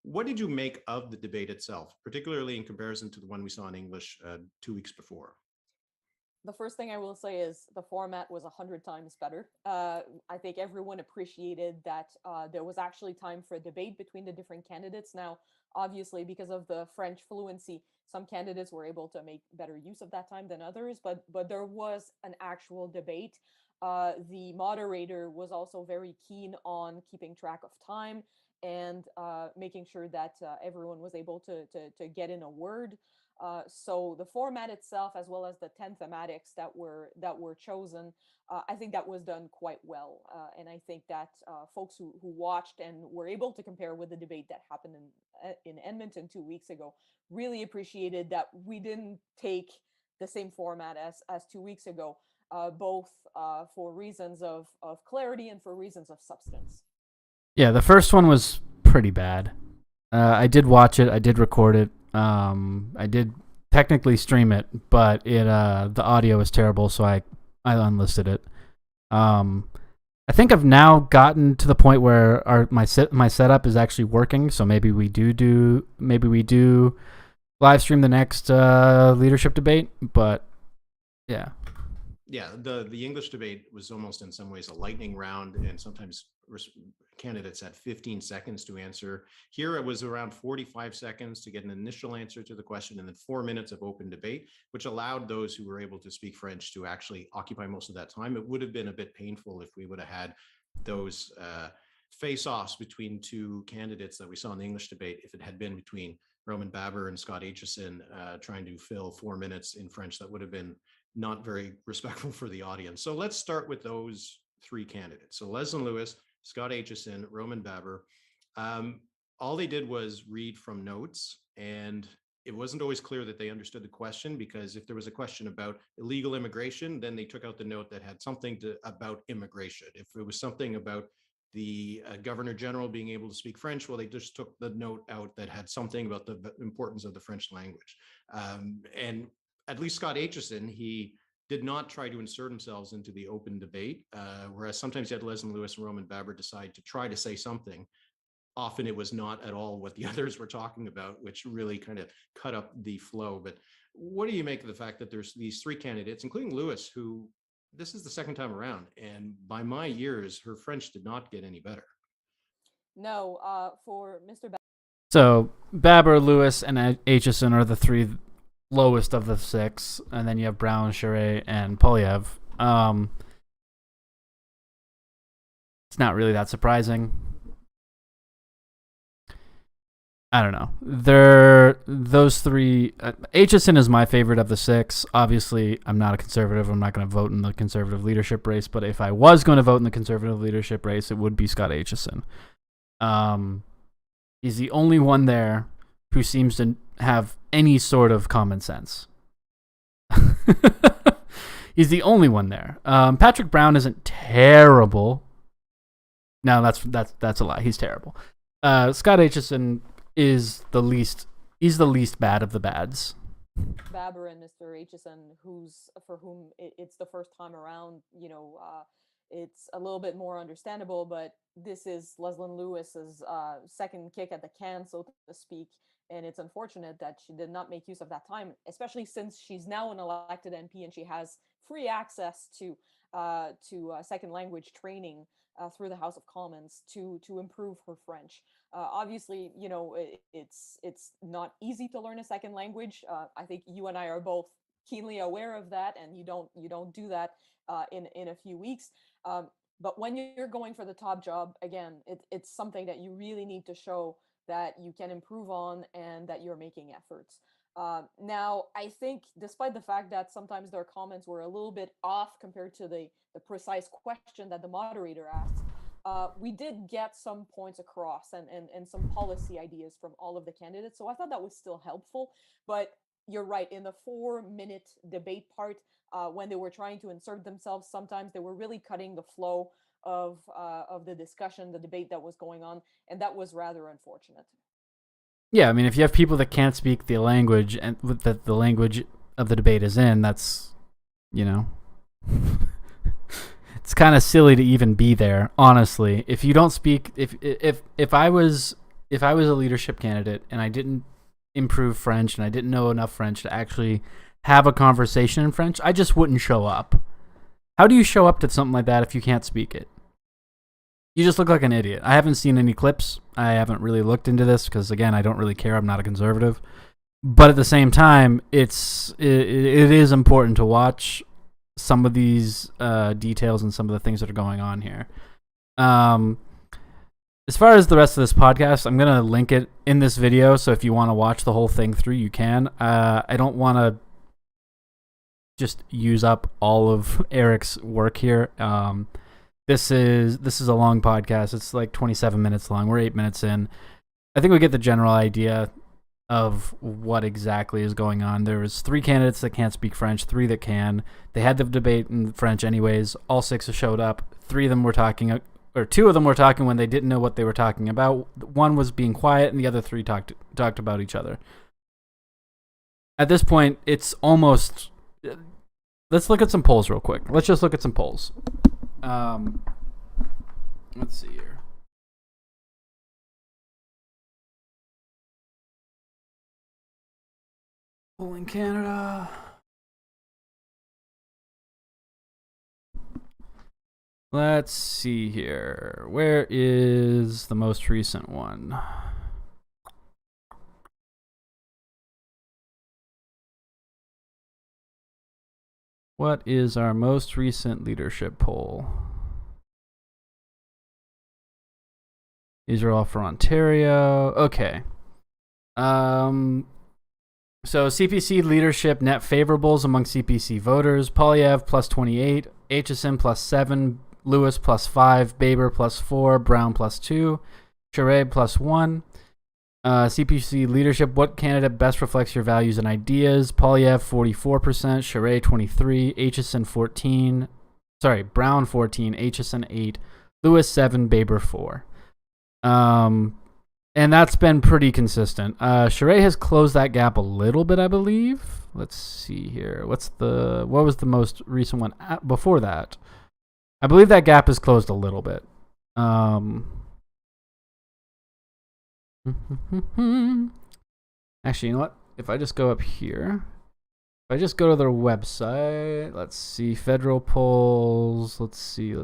What did you make of the debate itself, particularly in comparison to the one we saw in English 2 weeks before? The first thing I will say is the format was 100 times better. I think everyone appreciated that there was actually time for a debate between the different candidates. Now, obviously, because of the French fluency, some candidates were able to make better use of that time than others, but there was an actual debate. The moderator was also very keen on keeping track of time and making sure that everyone was able to get in a word. So the format itself, as well as the 10 thematics that were chosen, I think that was done quite well. And I think that folks who watched and were able to compare with the debate that happened in Edmonton 2 weeks ago really appreciated that we didn't take the same format as 2 weeks ago, both for reasons of clarity and for reasons of substance. Yeah, the first one was pretty bad. I did watch it. I did record it. I did technically stream it, but the audio is terrible, so I unlisted it. I think I've now gotten to the point where my setup is actually working. So maybe we do live stream the next leadership debate. But yeah. Yeah, the English debate was almost in some ways a lightning round, and sometimes candidates had 15 seconds to answer. Here it was around 45 seconds to get an initial answer to the question, and then 4 minutes of open debate, which allowed those who were able to speak French to actually occupy most of that time. It would have been a bit painful if we would have had those face-offs between two candidates that we saw in the English debate, if it had been between Roman Baber and Scott Aitchison trying to fill 4 minutes in French. That would have been not very respectful for the audience. So let's start with those three candidates. So Leslyn Lewis, Scott Aitchison, Roman Baber. All they did was read from notes, and it wasn't always clear that they understood the question, because if there was a question about illegal immigration, then they took out the note that had something about immigration. If it was something about the Governor General being able to speak French, well, they just took the note out that had something about the importance of the French language. And at least Scott Aitchison, he did not try to insert themselves into the open debate, whereas sometimes you had Leslyn Lewis and Roman Baber decide to try to say something. Often it was not at all what the others were talking about, which really kind of cut up the flow. But what do you make of the fact that there's these three candidates, including Lewis, who this is the second time around, and by my years, her French did not get any better? No, for Mr. So Baber, Lewis, and Aitchison are the three lowest of the six, and then you have Brown, Charest, and Poilievre. It's not really that surprising. I don't know. Those three. Aitchison is my favorite of the six. Obviously, I'm not a conservative. I'm not going to vote in the conservative leadership race. But if I was going to vote in the conservative leadership race, it would be Scott Aitchison. He's the only one there who seems to have any sort of common sense. He's the only one there. Patrick Brown isn't terrible. No, that's a lie. He's terrible. Scott Aitchison is the least. He's the least bad of the bads. Baber and Mr. Aitchison, for whom it's the first time around, it's a little bit more understandable. But this is Leslyn Lewis's second kick at the can, so to speak, and it's unfortunate that she did not make use of that time, especially since she's now an elected MP and she has free access to second language training through the House of Commons to improve her French. Obviously, it's not easy to learn a second language. I think you and I are both keenly aware of that, and you don't do that in a few weeks. But when you're going for the top job, again, it's something that you really need to show that you can improve on and that you're making efforts. Now, I think, despite the fact that sometimes their comments were a little bit off compared to the precise question that the moderator asked, we did get some points across and some policy ideas from all of the candidates. So I thought that was still helpful. But you're right, in the 4-minute debate part, when they were trying to insert themselves, sometimes they were really cutting the flow of the discussion, the debate that was going on, and that was rather unfortunate. Yeah, I mean, if you have people that can't speak the language and that the language of the debate is in, that's, it's kind of silly to even be there. Honestly, if you don't speak, if I was a leadership candidate and I didn't improve French and I didn't know enough French to actually have a conversation in French, I just wouldn't show up. How do you show up to something like that if you can't speak it? You just look like an idiot. I haven't seen any clips. I haven't really looked into this because, again, I don't really care. I'm not a conservative. But at the same time, it is important to watch some of these details and some of the things that are going on here. As far as the rest of this podcast, I'm going to link it in this video, so if you want to watch the whole thing through, you can. I don't want to just use up all of Eric's work here. This is a long podcast. It's like 27 minutes long. We're 8 minutes in. I think we get the general idea of what exactly is going on. There was 3 candidates that can't speak French, 3 that can. They had the debate in French anyways. All 6 showed up. 3 of them were talking, or 2 of them were talking when they didn't know what they were talking about. 1 was being quiet, and the other 3 talked about each other. At this point, it's almost... Let's look at some polls real quick. Let's just look at some polls. Let's see here. Polling Canada. Let's see here. Where is the most recent one? What is our most recent leadership poll? These are all for Ontario. Okay. So CPC leadership net favorables among CPC voters: Polyev plus 28, Aitchison plus 7, Lewis plus 5, Baber plus 4, Brown plus 2, Charest plus 1. CPC leadership: what candidate best reflects your values and ideas? Polyev 44%, Charest 23, Aitchison 14. Sorry, Brown 14, Aitchison 8, Lewis 7, Baber 4. And that's been pretty consistent. Charest has closed that gap a little bit, I believe. Let's see here. What was the most recent one before that? I believe that gap is closed a little bit. Actually, you know what? If I just go up here, if I just go to their website, let's see, federal polls. Let's see.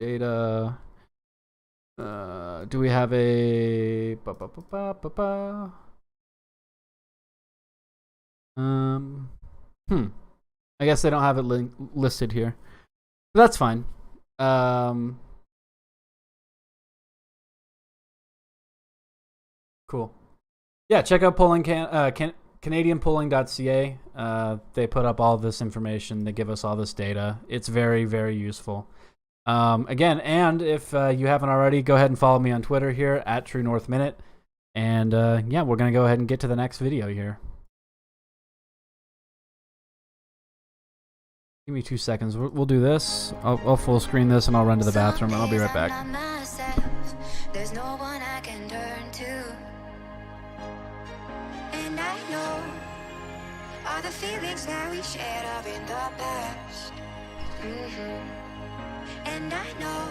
Data. Do we have a I guess they don't have it listed here. That's fine. Cool. Yeah, check out CanadianPolling.ca. They put up all this information. They give us all this data. It's very, very useful. Again, and if you haven't already, go ahead and follow me on Twitter here at True North Minute. And yeah, we're going to go ahead and get to the next video here. Give me 2 seconds. We'll do this. I'll full screen this and I'll run to the bathroom and I'll be right back. There's no one I can turn to. And I know all the feelings that we shared are in the past. And I know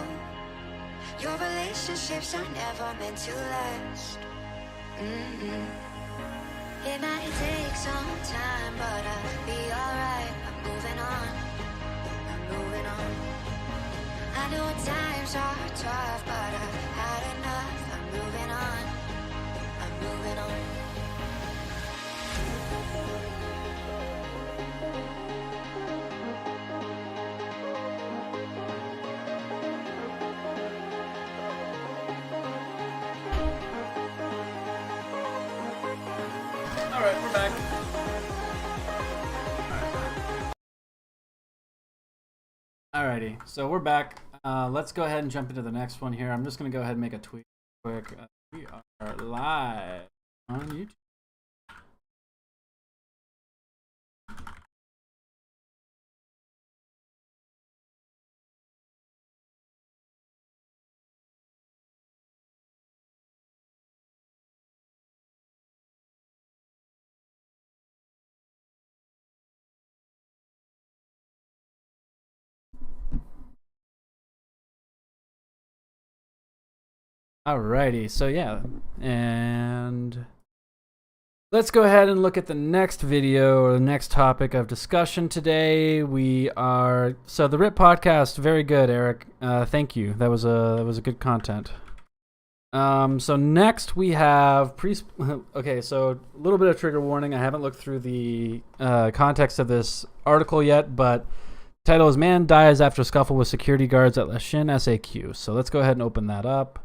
your relationships are never meant to last. It might take some time, but I'll be alright. I'm moving on. I'm moving on. I know times are tough, but I've had enough. I'm moving on. I'm moving on. All right, we're back. Alrighty, so we're back. Let's go ahead and jump into the next one here. I'm just going to go ahead and make a tweet quick. We are live on YouTube. Alrighty, so yeah, and let's go ahead and look at the next video or the next topic of discussion today. So the RIP podcast, very good, Eric. Thank you. That was a good content. So next we have okay, so a little bit of trigger warning. I haven't looked through the context of this article yet, but title is "Man Dies After Scuffle with Security Guards at Lachine SAQ." So let's go ahead and open that up.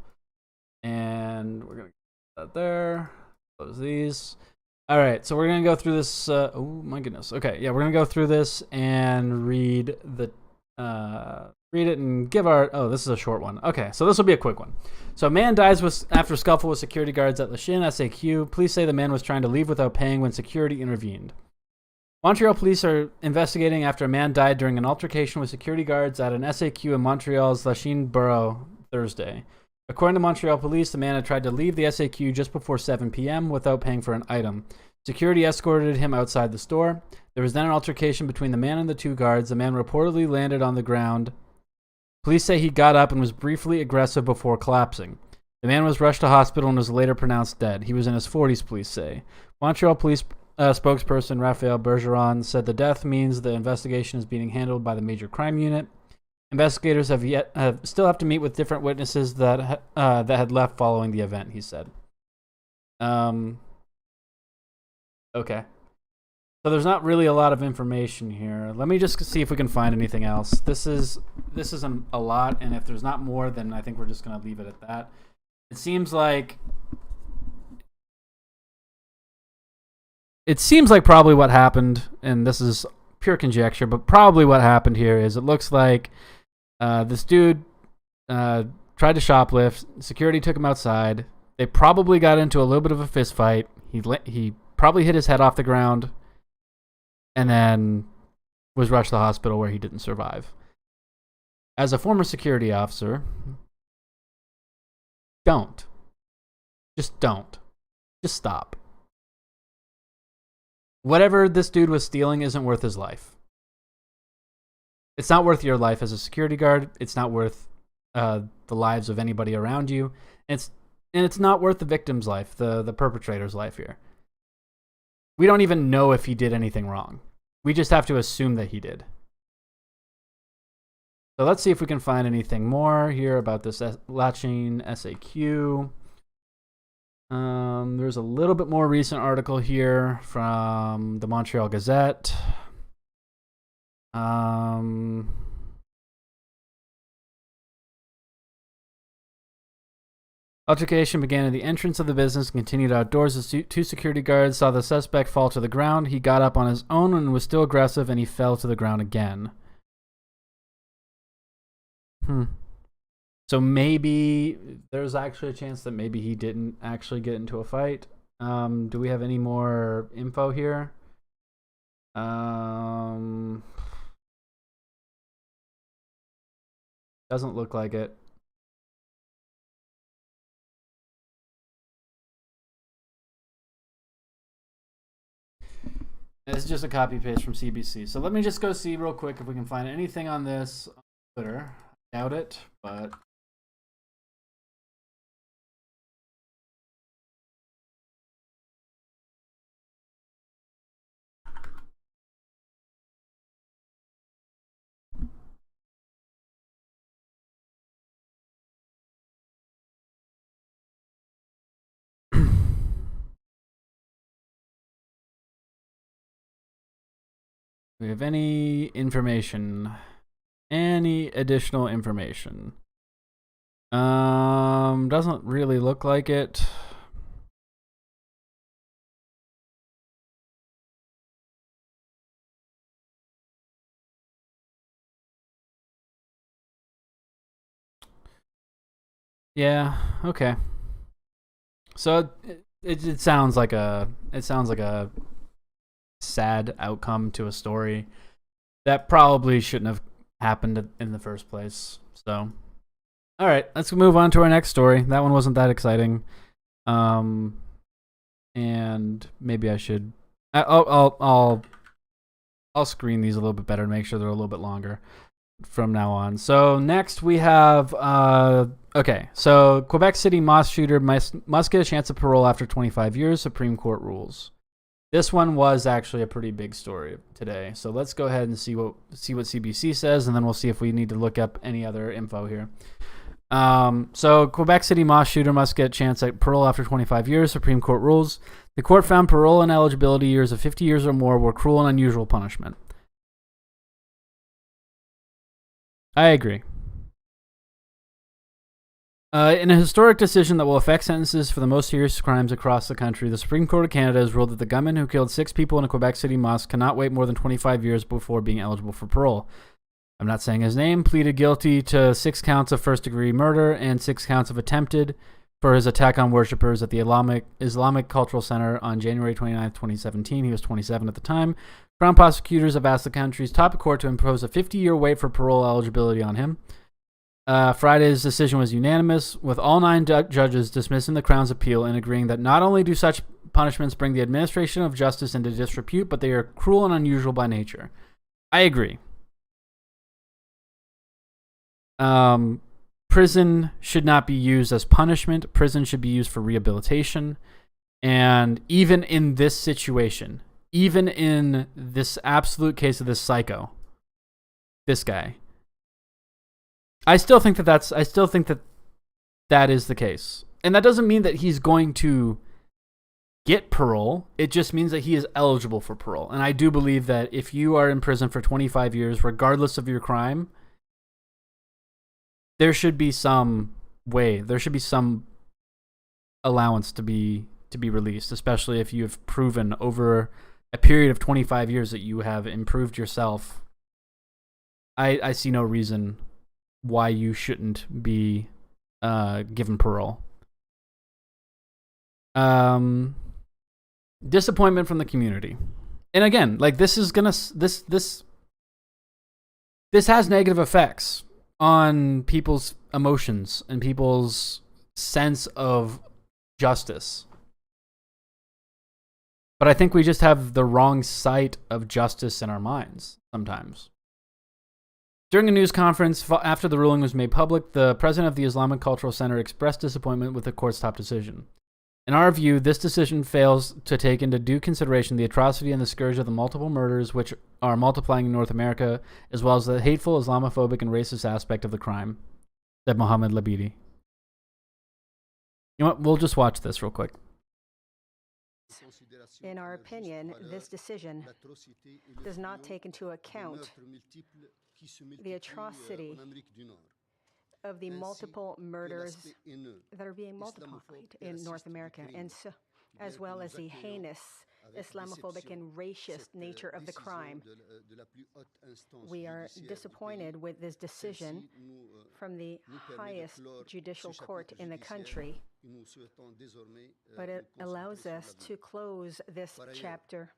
And we're going to get that there. Close these. All right, so we're going to go through this. Oh, my goodness. Okay, yeah, we're going to go through this and read it and give our... Oh, this is a short one. Okay, so this will be a quick one. So, man dies after scuffle with security guards at Lachine SAQ. Police say the man was trying to leave without paying when security intervened. Montreal police are investigating after a man died during an altercation with security guards at an SAQ in Montreal's Lachine borough Thursday. According to Montreal police, the man had tried to leave the SAQ just before 7 p.m. without paying for an item. Security escorted him outside the store. There was then an altercation between the man and the two guards. The man reportedly landed on the ground. Police say he got up and was briefly aggressive before collapsing. The man was rushed to hospital and was later pronounced dead. He was in his 40s, police say. Montreal police spokesperson Raphael Bergeron said the death means the investigation is being handled by the major crime unit. Investigators still have to meet with different witnesses that had left following the event, he said. Okay. So there's not really a lot of information here. Let me just see if we can find anything else. This is a lot, and if there's not more, then I think we're just going to leave it at that. It seems like probably what happened, and this is pure conjecture, but probably what happened here is it looks like this dude tried to shoplift. Security took him outside. They probably got into a little bit of a fist fight. He probably hit his head off the ground and then was rushed to the hospital where he didn't survive. As a former security officer, don't. Just stop. Whatever this dude was stealing isn't worth his life. It's not worth your life as a security guard. It's not worth the lives of anybody around you. And it's not worth the victim's life, the perpetrator's life here. We don't even know if he did anything wrong. We just have to assume that he did. So let's see if we can find anything more here about this Lachine SAQ. There's a little bit more recent article here from the Montreal Gazette. Altercation began at the entrance of the business and continued outdoors as two security guards saw the suspect fall to the ground. He got up on his own and was still aggressive, and he fell to the ground again. So maybe there's actually a chance that maybe he didn't actually get into a fight. Do we have any more info here? Doesn't look like it. This is just a copy paste from CBC. So let me just go see real quick if we can find anything on this on Twitter. I doubt it, but Do we have any information? Any additional information? Doesn't really look like it. Yeah, okay. So it sounds like a sad outcome to a story that probably shouldn't have happened in the first place. So, all right, let's move on to our next story. That one wasn't that exciting. And maybe I should. I'll screen these a little bit better to make sure they're a little bit longer from now on. So next we have okay. So Quebec City mosque shooter must get a chance of parole after 25 years. Supreme Court rules. This one was actually a pretty big story today. So let's go ahead and see what CBC says, and then we'll see if we need to look up any other info here. So Quebec City mosque shooter must get a chance at parole after 25 years. Supreme Court rules. The court found parole ineligibility years of 50 years or more were cruel and unusual punishment. I agree. In a historic decision that will affect sentences for the most serious crimes across the country, the Supreme Court of Canada has ruled that the gunman who killed 6 people in a Quebec City mosque cannot wait more than 25 years before being eligible for parole. I'm not saying his name, pleaded guilty to 6 counts of first-degree murder and 6 counts of attempted for his attack on worshippers at the Islamic Cultural Center on January 29, 2017. He was 27 at the time. Crown prosecutors have asked the country's top court to impose a 50-year wait for parole eligibility on him. Friday's decision was unanimous, with all 9 judges dismissing the Crown's appeal and agreeing that not only do such punishments bring the administration of justice into disrepute, but they are cruel and unusual by nature. I agree. Prison should not be used as punishment. Prison should be used for rehabilitation. And even in this situation, even in this absolute case of this psycho, this guy, I still think that is the case. And that doesn't mean that he's going to get parole. It just means that he is eligible for parole. And I do believe that if you are in prison for 25 years, regardless of your crime, there should be some allowance to be released, especially if you have proven over a period of 25 years that you have improved yourself. I see no reason why you shouldn't be given parole. Disappointment from the community. And again, like this has negative effects on people's emotions and people's sense of justice. But I think we just have the wrong sight of justice in our minds sometimes. During a news conference after the ruling was made public, the president of the Islamic Cultural Center expressed disappointment with the court's top decision. In our view, this decision fails to take into due consideration the atrocity and the scourge of the multiple murders which are multiplying in North America, as well as the hateful, Islamophobic, and racist aspect of the crime, said Mohammed Labidi. You know what? We'll just watch this real quick. In our opinion, this decision does not take into account the atrocity of the multiple murders that are being multiplied in North America, and so, as well as the heinous Islamophobic and racist nature of the crime. We are disappointed with this decision from the highest judicial court in the country, but it allows us to close this chapter,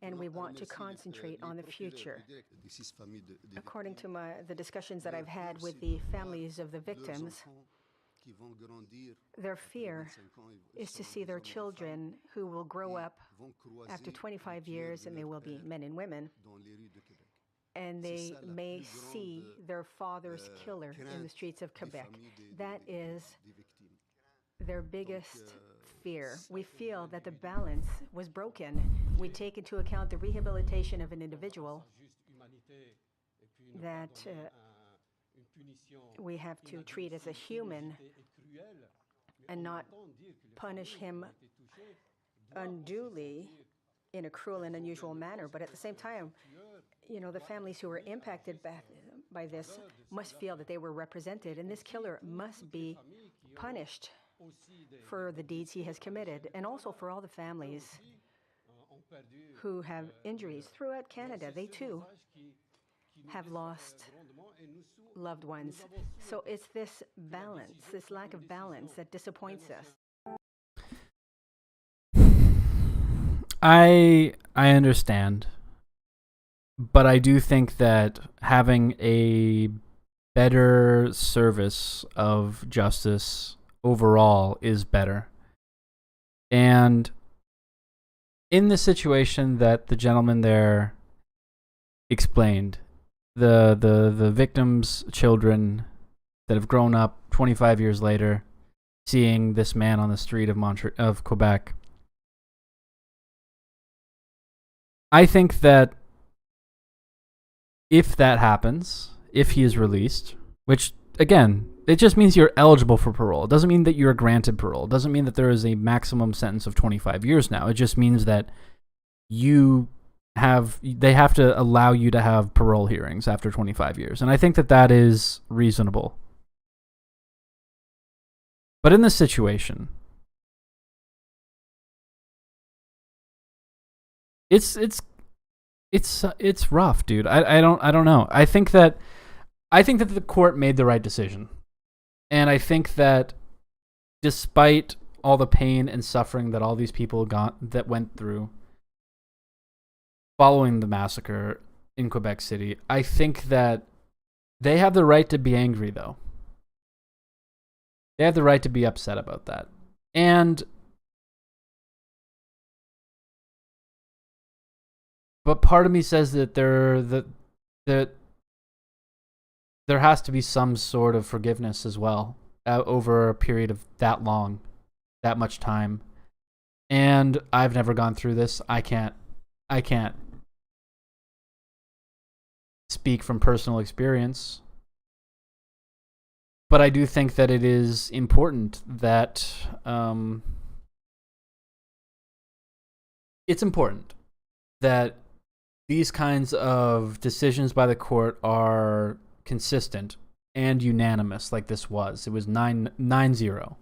and we want to concentrate on the future. According to the discussions that I've had with the families of the victims, their fear is to see their children who will grow up after 25 years, and they will be men and women, and they may see their father's killer in the streets of Quebec. That is their biggest fear. We feel that the balance was broken. We take into account the rehabilitation of an individual, that we have to treat as a human and not punish him unduly in a cruel and unusual manner. But at the same time, the families who were impacted by this must feel that they were represented, and this killer must be punished for the deeds he has committed, and also for all the families who have injuries throughout Canada. They too have lost loved ones. So it's this balance, this lack of balance, that disappoints us. I understand, but I do think that having a better service of justice overall is better. And in the situation that the gentleman there explained, the victims' children that have grown up 25 years later, seeing this man on the street of Quebec, I think that if that happens, if he is released, which, again, it just means you're eligible for parole. It doesn't mean that you're granted parole. It doesn't mean that there is a maximum sentence of 25 years now. It just means that they have to allow you to have parole hearings after 25 years. And I think that that is reasonable. But in this situation, it's rough, dude. I don't know. I think that the court made the right decision. And I think that despite all the pain and suffering that all these people went through following the massacre in Quebec City, I think that they have the right to be angry, though. They have the right to be upset about that. But part of me says that there has to be some sort of forgiveness as well over a period of that much time. And I've never gone through this. I can't speak from personal experience. But I do think that it is important that these kinds of decisions by the court are consistent and unanimous, like this was. It was 9-0.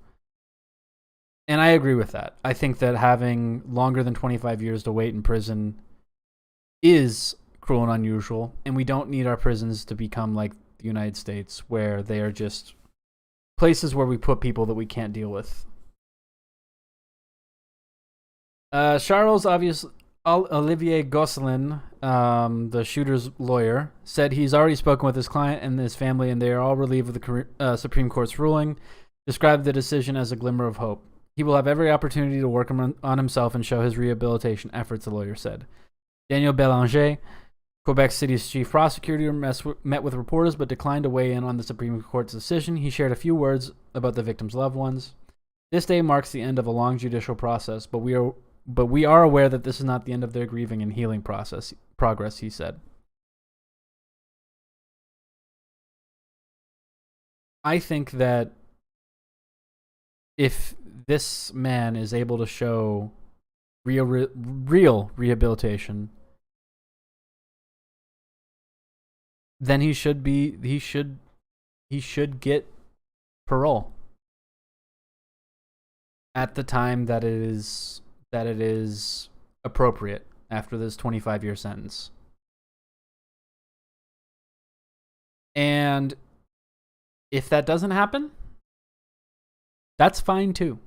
And I agree with that. I think that having longer than 25 years to wait in prison is cruel and unusual, and we don't need our prisons to become like the United States, where they are just places where we put people that we can't deal with. Olivier Gosselin, the shooter's lawyer, said he's already spoken with his client and his family, and they are all relieved of the Supreme Court's ruling, described the decision as a glimmer of hope. He will have every opportunity to work on himself and show his rehabilitation efforts, the lawyer said. Daniel Bélanger, Quebec City's chief prosecutor, met with reporters but declined to weigh in on the Supreme Court's decision. He shared a few words about the victims' loved ones. This day marks the end of a long judicial process, but we are aware that this is not the end of their grieving and healing progress, he said. I think that if this man is able to show real rehabilitation, then he should get parole at the time that it is appropriate after this 25-year sentence. And if that doesn't happen, that's fine too.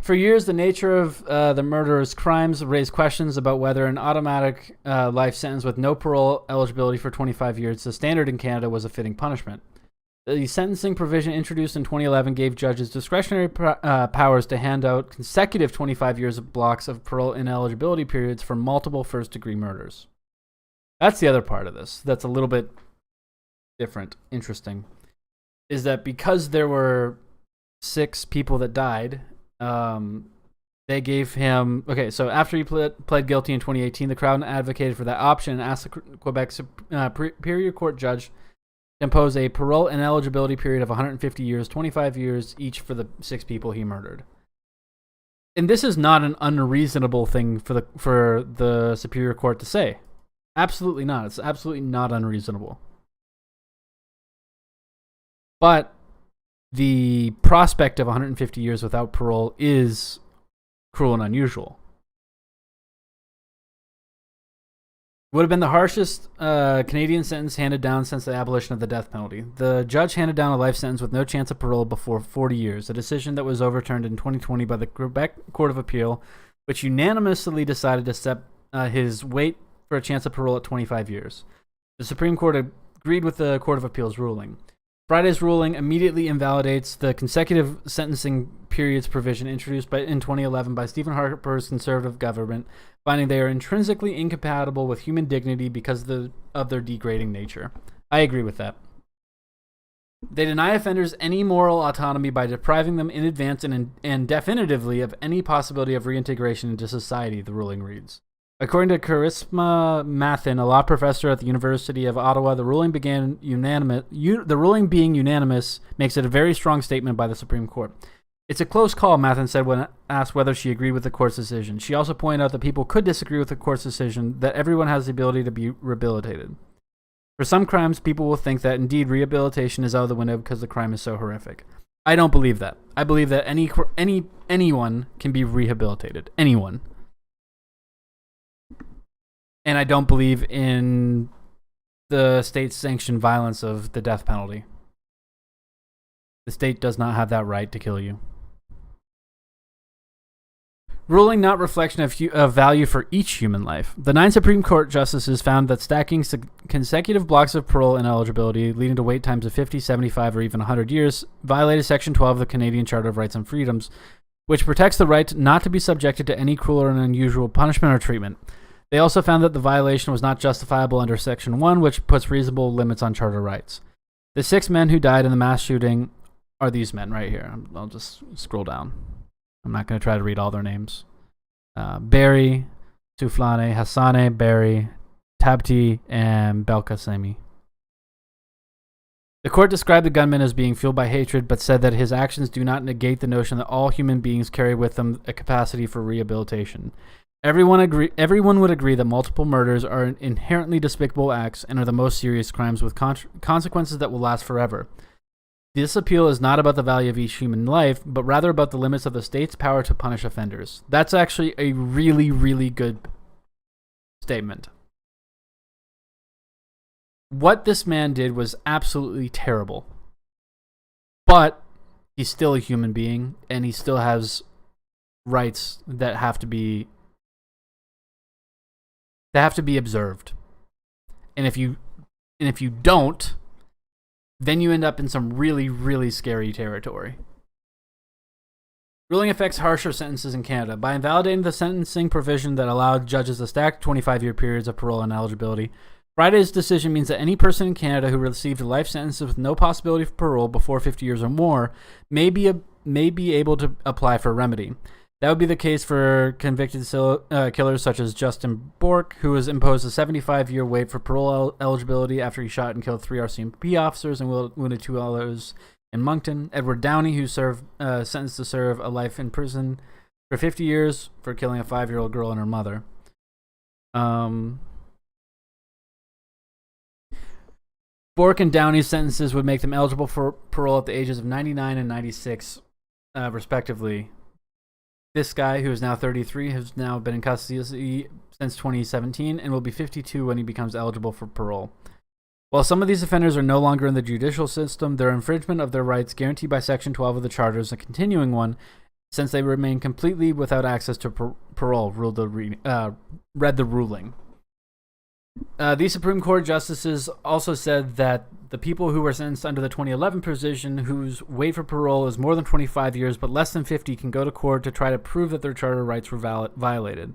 For years, the nature of the murderer's crimes raised questions about whether an automatic life sentence with no parole eligibility for 25 years, the standard in Canada, was a fitting punishment. The sentencing provision introduced in 2011 gave judges discretionary powers to hand out consecutive 25 years of blocks of parole ineligibility periods for multiple first-degree murders. That's the other part of this that's a little bit different, interesting, is that because there were 6 people that died, they gave him... Okay, so after he pled guilty in 2018, the Crown advocated for that option and asked the Quebec Superior Court judge impose a parole ineligibility period of 150 years, 25 years each for the 6 people he murdered. And this is not an unreasonable thing for the Superior Court to say. Absolutely not. It's absolutely not unreasonable. But the prospect of 150 years without parole is cruel and unusual. Would have been the harshest Canadian sentence handed down since the abolition of the death penalty. The judge handed down a life sentence with no chance of parole before 40 years, a decision that was overturned in 2020 by the Quebec Court of Appeal, which unanimously decided to set his wait for a chance of parole at 25 years. The Supreme Court agreed with the Court of Appeal's ruling. Friday's ruling immediately invalidates the consecutive sentencing periods provision introduced in 2011 by Stephen Harper's Conservative government, finding they are intrinsically incompatible with human dignity because of their degrading nature. I agree with that. They deny offenders any moral autonomy by depriving them in advance and definitively of any possibility of reintegration into society, the ruling reads. According to Charisma Mathin, a law professor at the University of Ottawa, the ruling being unanimous makes it a very strong statement by the Supreme Court. It's a close call, Mathin said when asked whether she agreed with the court's decision. She also pointed out that people could disagree with the court's decision, that everyone has the ability to be rehabilitated. For some crimes, people will think that indeed rehabilitation is out of the window because the crime is so horrific. I don't believe that. I believe that anyone can be rehabilitated. Anyone. And I don't believe in the state-sanctioned violence of the death penalty. The state does not have that right to kill you. Ruling not reflection of value for each human life. The 9 Supreme Court justices found that stacking consecutive blocks of parole ineligibility, leading to wait times of 50, 75, or even 100 years, violated Section 12 of the Canadian Charter of Rights and Freedoms, which protects the right not to be subjected to any cruel or unusual punishment or treatment. They also found that the violation was not justifiable under Section 1, which puts reasonable limits on charter rights. The 6 men who died in the mass shooting are these men right here. I'll just scroll down. I'm not going to try to read all their names. Barry, Souflane, Hassane, Barry, Tabti, and Belkacemi. The court described the gunman as being fueled by hatred, but said that his actions do not negate the notion that all human beings carry with them a capacity for rehabilitation. Everyone would agree that multiple murders are inherently despicable acts and are the most serious crimes with consequences that will last forever. This appeal is not about the value of each human life, but rather about the limits of the state's power to punish offenders. That's actually a really, really good statement. What this man did was absolutely terrible. But he's still a human being, and he still has rights that have to be observed. And if you don't, then you end up in some really, really scary territory. Ruling affects harsher sentences in Canada. By invalidating the sentencing provision that allowed judges to stack 25-year periods of parole ineligibility, Friday's decision means that any person in Canada who received a life sentence with no possibility of parole before 50 years or more may be able to apply for a remedy. That would be the case for convicted killers such as Justin Bourque, who was imposed a 75-year wait for parole eligibility after he shot and killed 3 RCMP officers and wounded 2 others in Moncton. Edward Downey, who sentenced to serve a life in prison for 50 years for killing a 5-year-old girl and her mother. Bourque and Downey's sentences would make them eligible for parole at the ages of 99 and 96, respectively. This guy, who is now 33, has now been in custody since 2017 and will be 52 when he becomes eligible for parole. While some of these offenders are no longer in the judicial system, their infringement of their rights guaranteed by Section 12 of the Charter is a continuing one, since they remain completely without access to parole, read the ruling. These Supreme Court justices also said that the people who were sentenced under the 2011 provision, whose wait for parole is more than 25 years but less than 50, can go to court to try to prove that their charter rights were violated.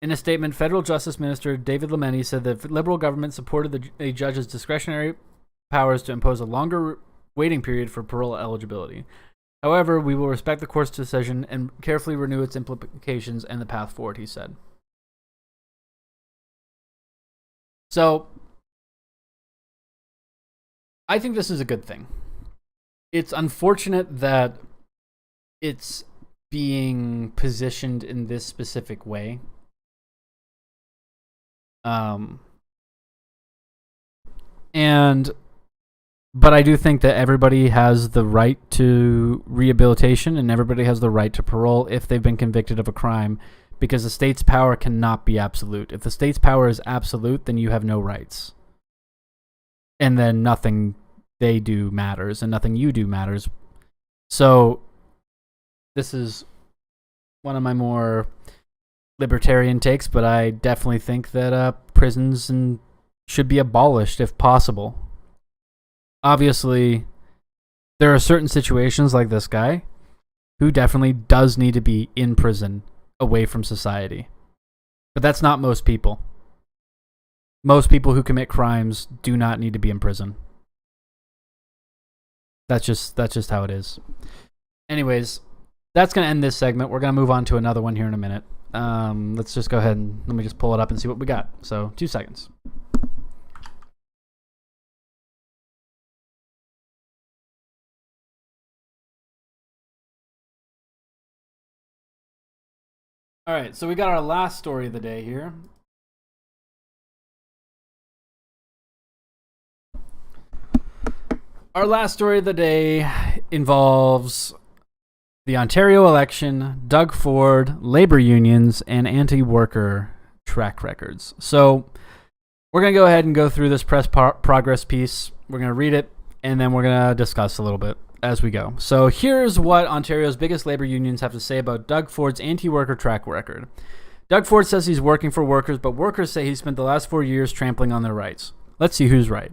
In a statement, Federal Justice Minister David Lameni said that the Liberal government supported a judge's discretionary powers to impose a longer waiting period for parole eligibility. However, we will respect the court's decision and carefully renew its implications and the path forward, he said. So, I think this is a good thing. It's unfortunate that it's being positioned in this specific way. But I do think that everybody has the right to rehabilitation and everybody has the right to parole if they've been convicted of a crime, because the state's power cannot be absolute. If the state's power is absolute, then you have no rights. And then nothing they do matters and nothing you do matters. So this is one of my more libertarian takes, but I definitely think that prisons should be abolished if possible. Obviously, there are certain situations like this guy who definitely does need to be in prison away from society. But that's not most people. Most people who commit crimes do not need to be in prison. That's just how it is. Anyways, that's going to end this segment. We're going to move on to another one here in a minute. Let's just go ahead and let me just pull it up and see what we got. So 2 seconds. All right, so we got our last story of the day here. Our last story of the day involves the Ontario election, Doug Ford, labor unions, and anti-worker track records. So we're going to go ahead and go through this press progress piece. We're going to read it, and then we're going to discuss a little bit as we go. So here's what Ontario's biggest labor unions have to say about Doug Ford's anti-worker track record. Doug Ford says he's working for workers, but workers say he spent the last 4 years trampling on their rights. Let's see who's right.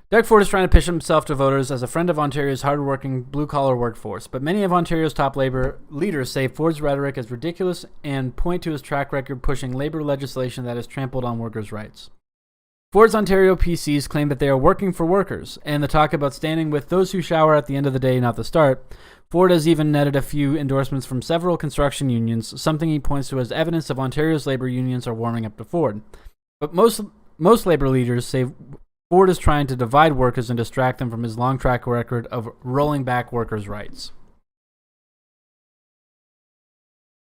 Doug Ford is trying to pitch himself to voters as a friend of Ontario's hard-working blue-collar workforce, but many of Ontario's top labor leaders say Ford's rhetoric is ridiculous and point to his track record pushing labor legislation that has trampled on workers' rights. Ford's Ontario PCs claim that they are working for workers, and the talk about standing with those who shower at the end of the day, not the start. Ford has even netted a few endorsements from several construction unions, something he points to as evidence of Ontario's labor unions are warming up to Ford. But most labor leaders say Ford is trying to divide workers and distract them from his long track record of rolling back workers' rights.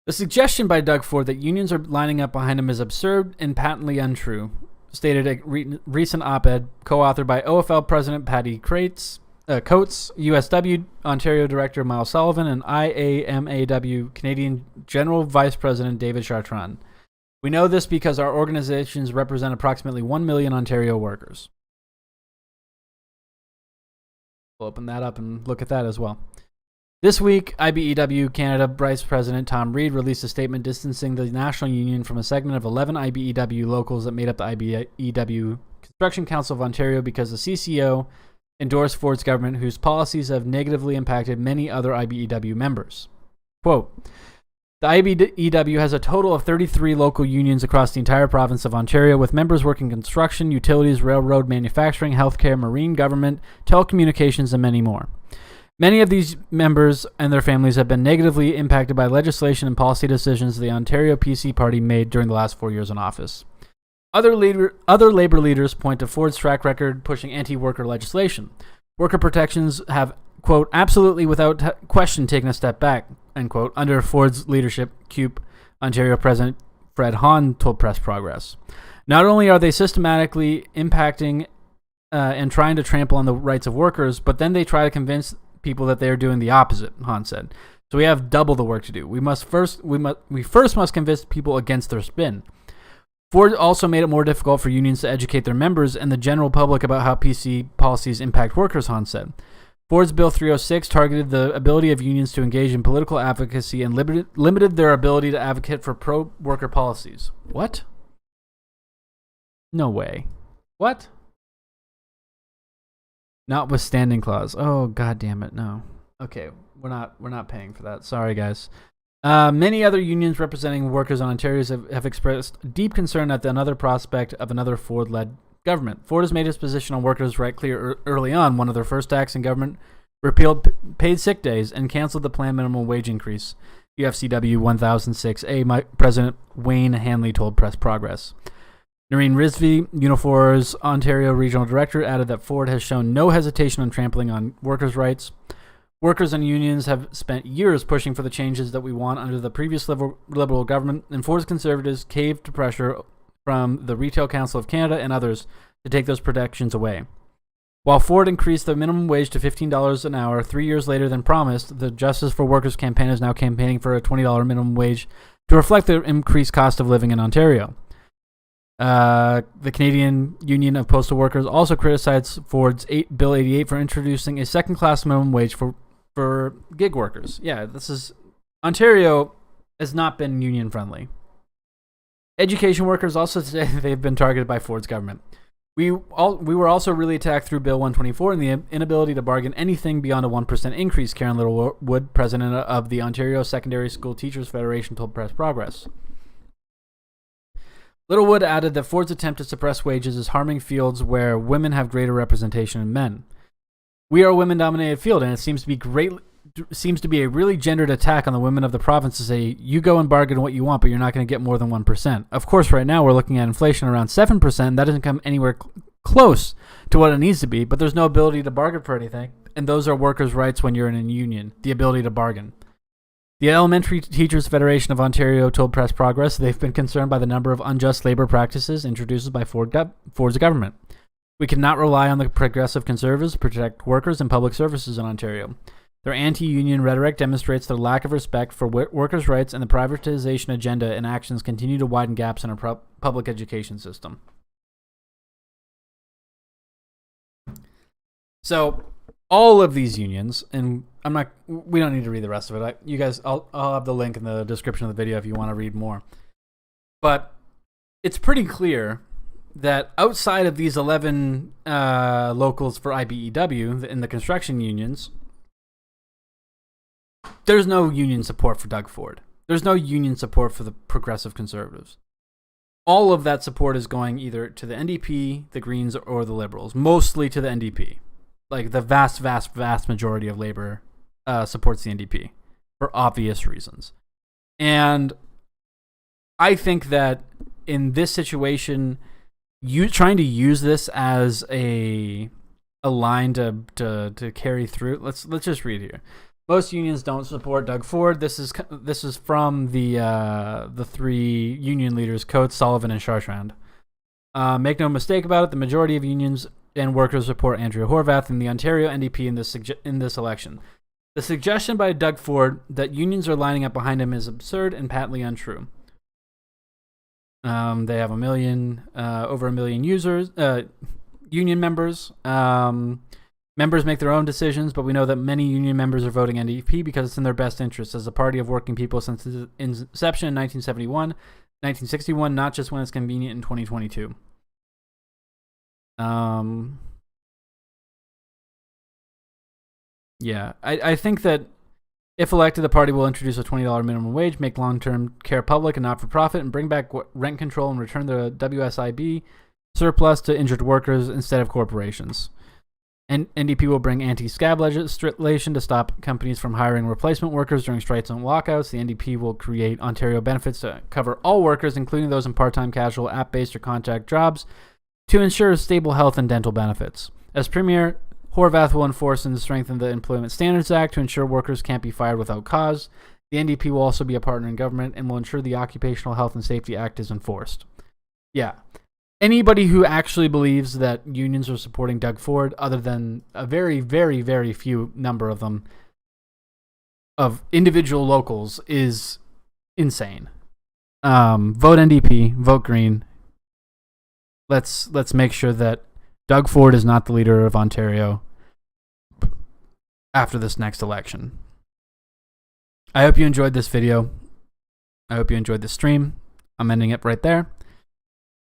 The suggestion by Doug Ford that unions are lining up behind him is absurd and patently untrue, stated a recent op-ed co-authored by OFL President Patty Coates, USW Ontario Director Miles Sullivan, and IAMAW Canadian General Vice President David Chartrand. We know this because our organizations represent approximately 1 million Ontario workers. We'll open that up and look at that as well. This week, IBEW Canada Vice President Tom Reed released a statement distancing the National Union from a segment of 11 IBEW locals that made up the IBEW Construction Council of Ontario because the CCO endorsed Ford's government, whose policies have negatively impacted many other IBEW members. Quote, the IBEW has a total of 33 local unions across the entire province of Ontario, with members working construction, utilities, railroad, manufacturing, healthcare, marine, government, telecommunications, and many more. Many of these members and their families have been negatively impacted by legislation and policy decisions the Ontario PC Party made during the last 4 years in office. Other labor leaders point to Ford's track record pushing anti-worker legislation. Worker protections have, quote, absolutely without question taken a step back, end quote, under Ford's leadership, CUPE Ontario President Fred Hahn told Press Progress. Not only are they systematically impacting and trying to trample on the rights of workers, but then they try to convince people that they are doing the opposite, Hahn said. So we have double the work to do. We first must convince people against their spin. Ford also made it more difficult for unions to educate their members and the general public about how PC policies impact workers, Hahn said. Ford's Bill 306 targeted the ability of unions to engage in political advocacy and limited their ability to advocate for pro-worker policies. What? No way. What? Notwithstanding clause. Oh, god damn it, no. Okay, we're not paying for that. Sorry, guys. Many other unions representing workers on Ontario have expressed deep concern at another prospect of another Ford-led government. Ford has made his position on workers' right clear early on. One of their first acts in government repealed paid sick days and canceled the planned minimum wage increase. UFCW 1006A President Wayne Hanley told Press Progress. Noreen Rizvi, Unifor's Ontario Regional Director, added that Ford has shown no hesitation on trampling on workers' rights. Workers and unions have spent years pushing for the changes that we want under the previous Liberal government, and Ford's Conservatives caved to pressure from the Retail Council of Canada and others to take those protections away. While Ford increased the minimum wage to $15 an hour 3 years later than promised, the Justice for Workers campaign is now campaigning for a $20 minimum wage to reflect the increased cost of living in Ontario. The Canadian Union of Postal Workers also criticized Ford's Bill 88 for introducing a second-class minimum wage for gig workers. Yeah, Ontario has not been union-friendly. Education workers also say they've been targeted by Ford's government. We were also really attacked through Bill 124 and the inability to bargain anything beyond a 1% increase, Karen Littlewood, president of the Ontario Secondary School Teachers Federation, told Press Progress. Littlewood added that Ford's attempt to suppress wages is harming fields where women have greater representation than men. We are a women-dominated field, and it seems to be a really gendered attack on the women of the province to say, you go and bargain what you want, but you're not going to get more than 1%. Of course, right now we're looking at inflation around 7%. That doesn't come anywhere close to what it needs to be, but there's no ability to bargain for anything. And those are workers' rights when you're in a union, the ability to bargain. The Elementary Teachers Federation of Ontario told Press Progress they've been concerned by the number of unjust labor practices introduced by Ford's government. We cannot rely on the progressive Conservatives to protect workers and public services in Ontario. Their anti-union rhetoric demonstrates their lack of respect for workers' rights, and the privatization agenda and actions continue to widen gaps in our public education system. So, all of these unions, and we don't need to read the rest of it. You guys, I'll have the link in the description of the video if you want to read more. But it's pretty clear that outside of these 11 locals for IBEW in the construction unions, there's no union support for Doug Ford. There's no union support for the progressive Conservatives. All of that support is going either to the NDP, the Greens, or the Liberals. Mostly to the NDP. Like the vast, vast, vast majority of Labour supports the NDP for obvious reasons. And I think that in this situation, trying to use this as a line to carry through. Let's just read here. Most unions don't support Doug Ford. This is from the three union leaders, Coates, Sullivan, and Chartrand. Make no mistake about it, the majority of unions and workers support Andrea Horwath and the Ontario NDP in this election. The suggestion by Doug Ford that unions are lining up behind him is absurd and patently untrue. They have over a million users, union members. Members make their own decisions, but we know that many union members are voting NDP because it's in their best interest as a party of working people since its inception in 1961, not just when it's convenient in 2022. Yeah, I think that if elected, the party will introduce a $20 minimum wage, make long-term care public and not-for-profit, and bring back rent control and return the WSIB surplus to injured workers instead of corporations. And NDP will bring anti-scab legislation to stop companies from hiring replacement workers during strikes and walkouts. The NDP will create Ontario benefits to cover all workers, including those in part-time, casual, app-based, or contract jobs, to ensure stable health and dental benefits. As Premier, Horwath will enforce and strengthen the Employment Standards Act to ensure workers can't be fired without cause. The NDP will also be a partner in government and will ensure the Occupational Health and Safety Act is enforced. Yeah. Anybody who actually believes that unions are supporting Doug Ford, other than a very, very, very few number of them, of individual locals, is insane. Vote NDP, vote Green. Let's make sure that Doug Ford is not the leader of Ontario after this next election. I hope you enjoyed this video. I hope you enjoyed the stream. I'm ending it right there.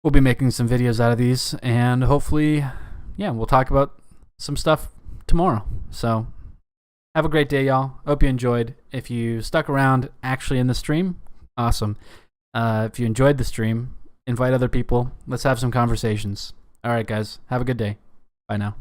We'll be making some videos out of these, and hopefully, we'll talk about some stuff tomorrow. So, have a great day, y'all. Hope you enjoyed. If you stuck around actually in the stream, awesome. If you enjoyed the stream, invite other people. Let's have some conversations. All right, guys. Have a good day. Bye now.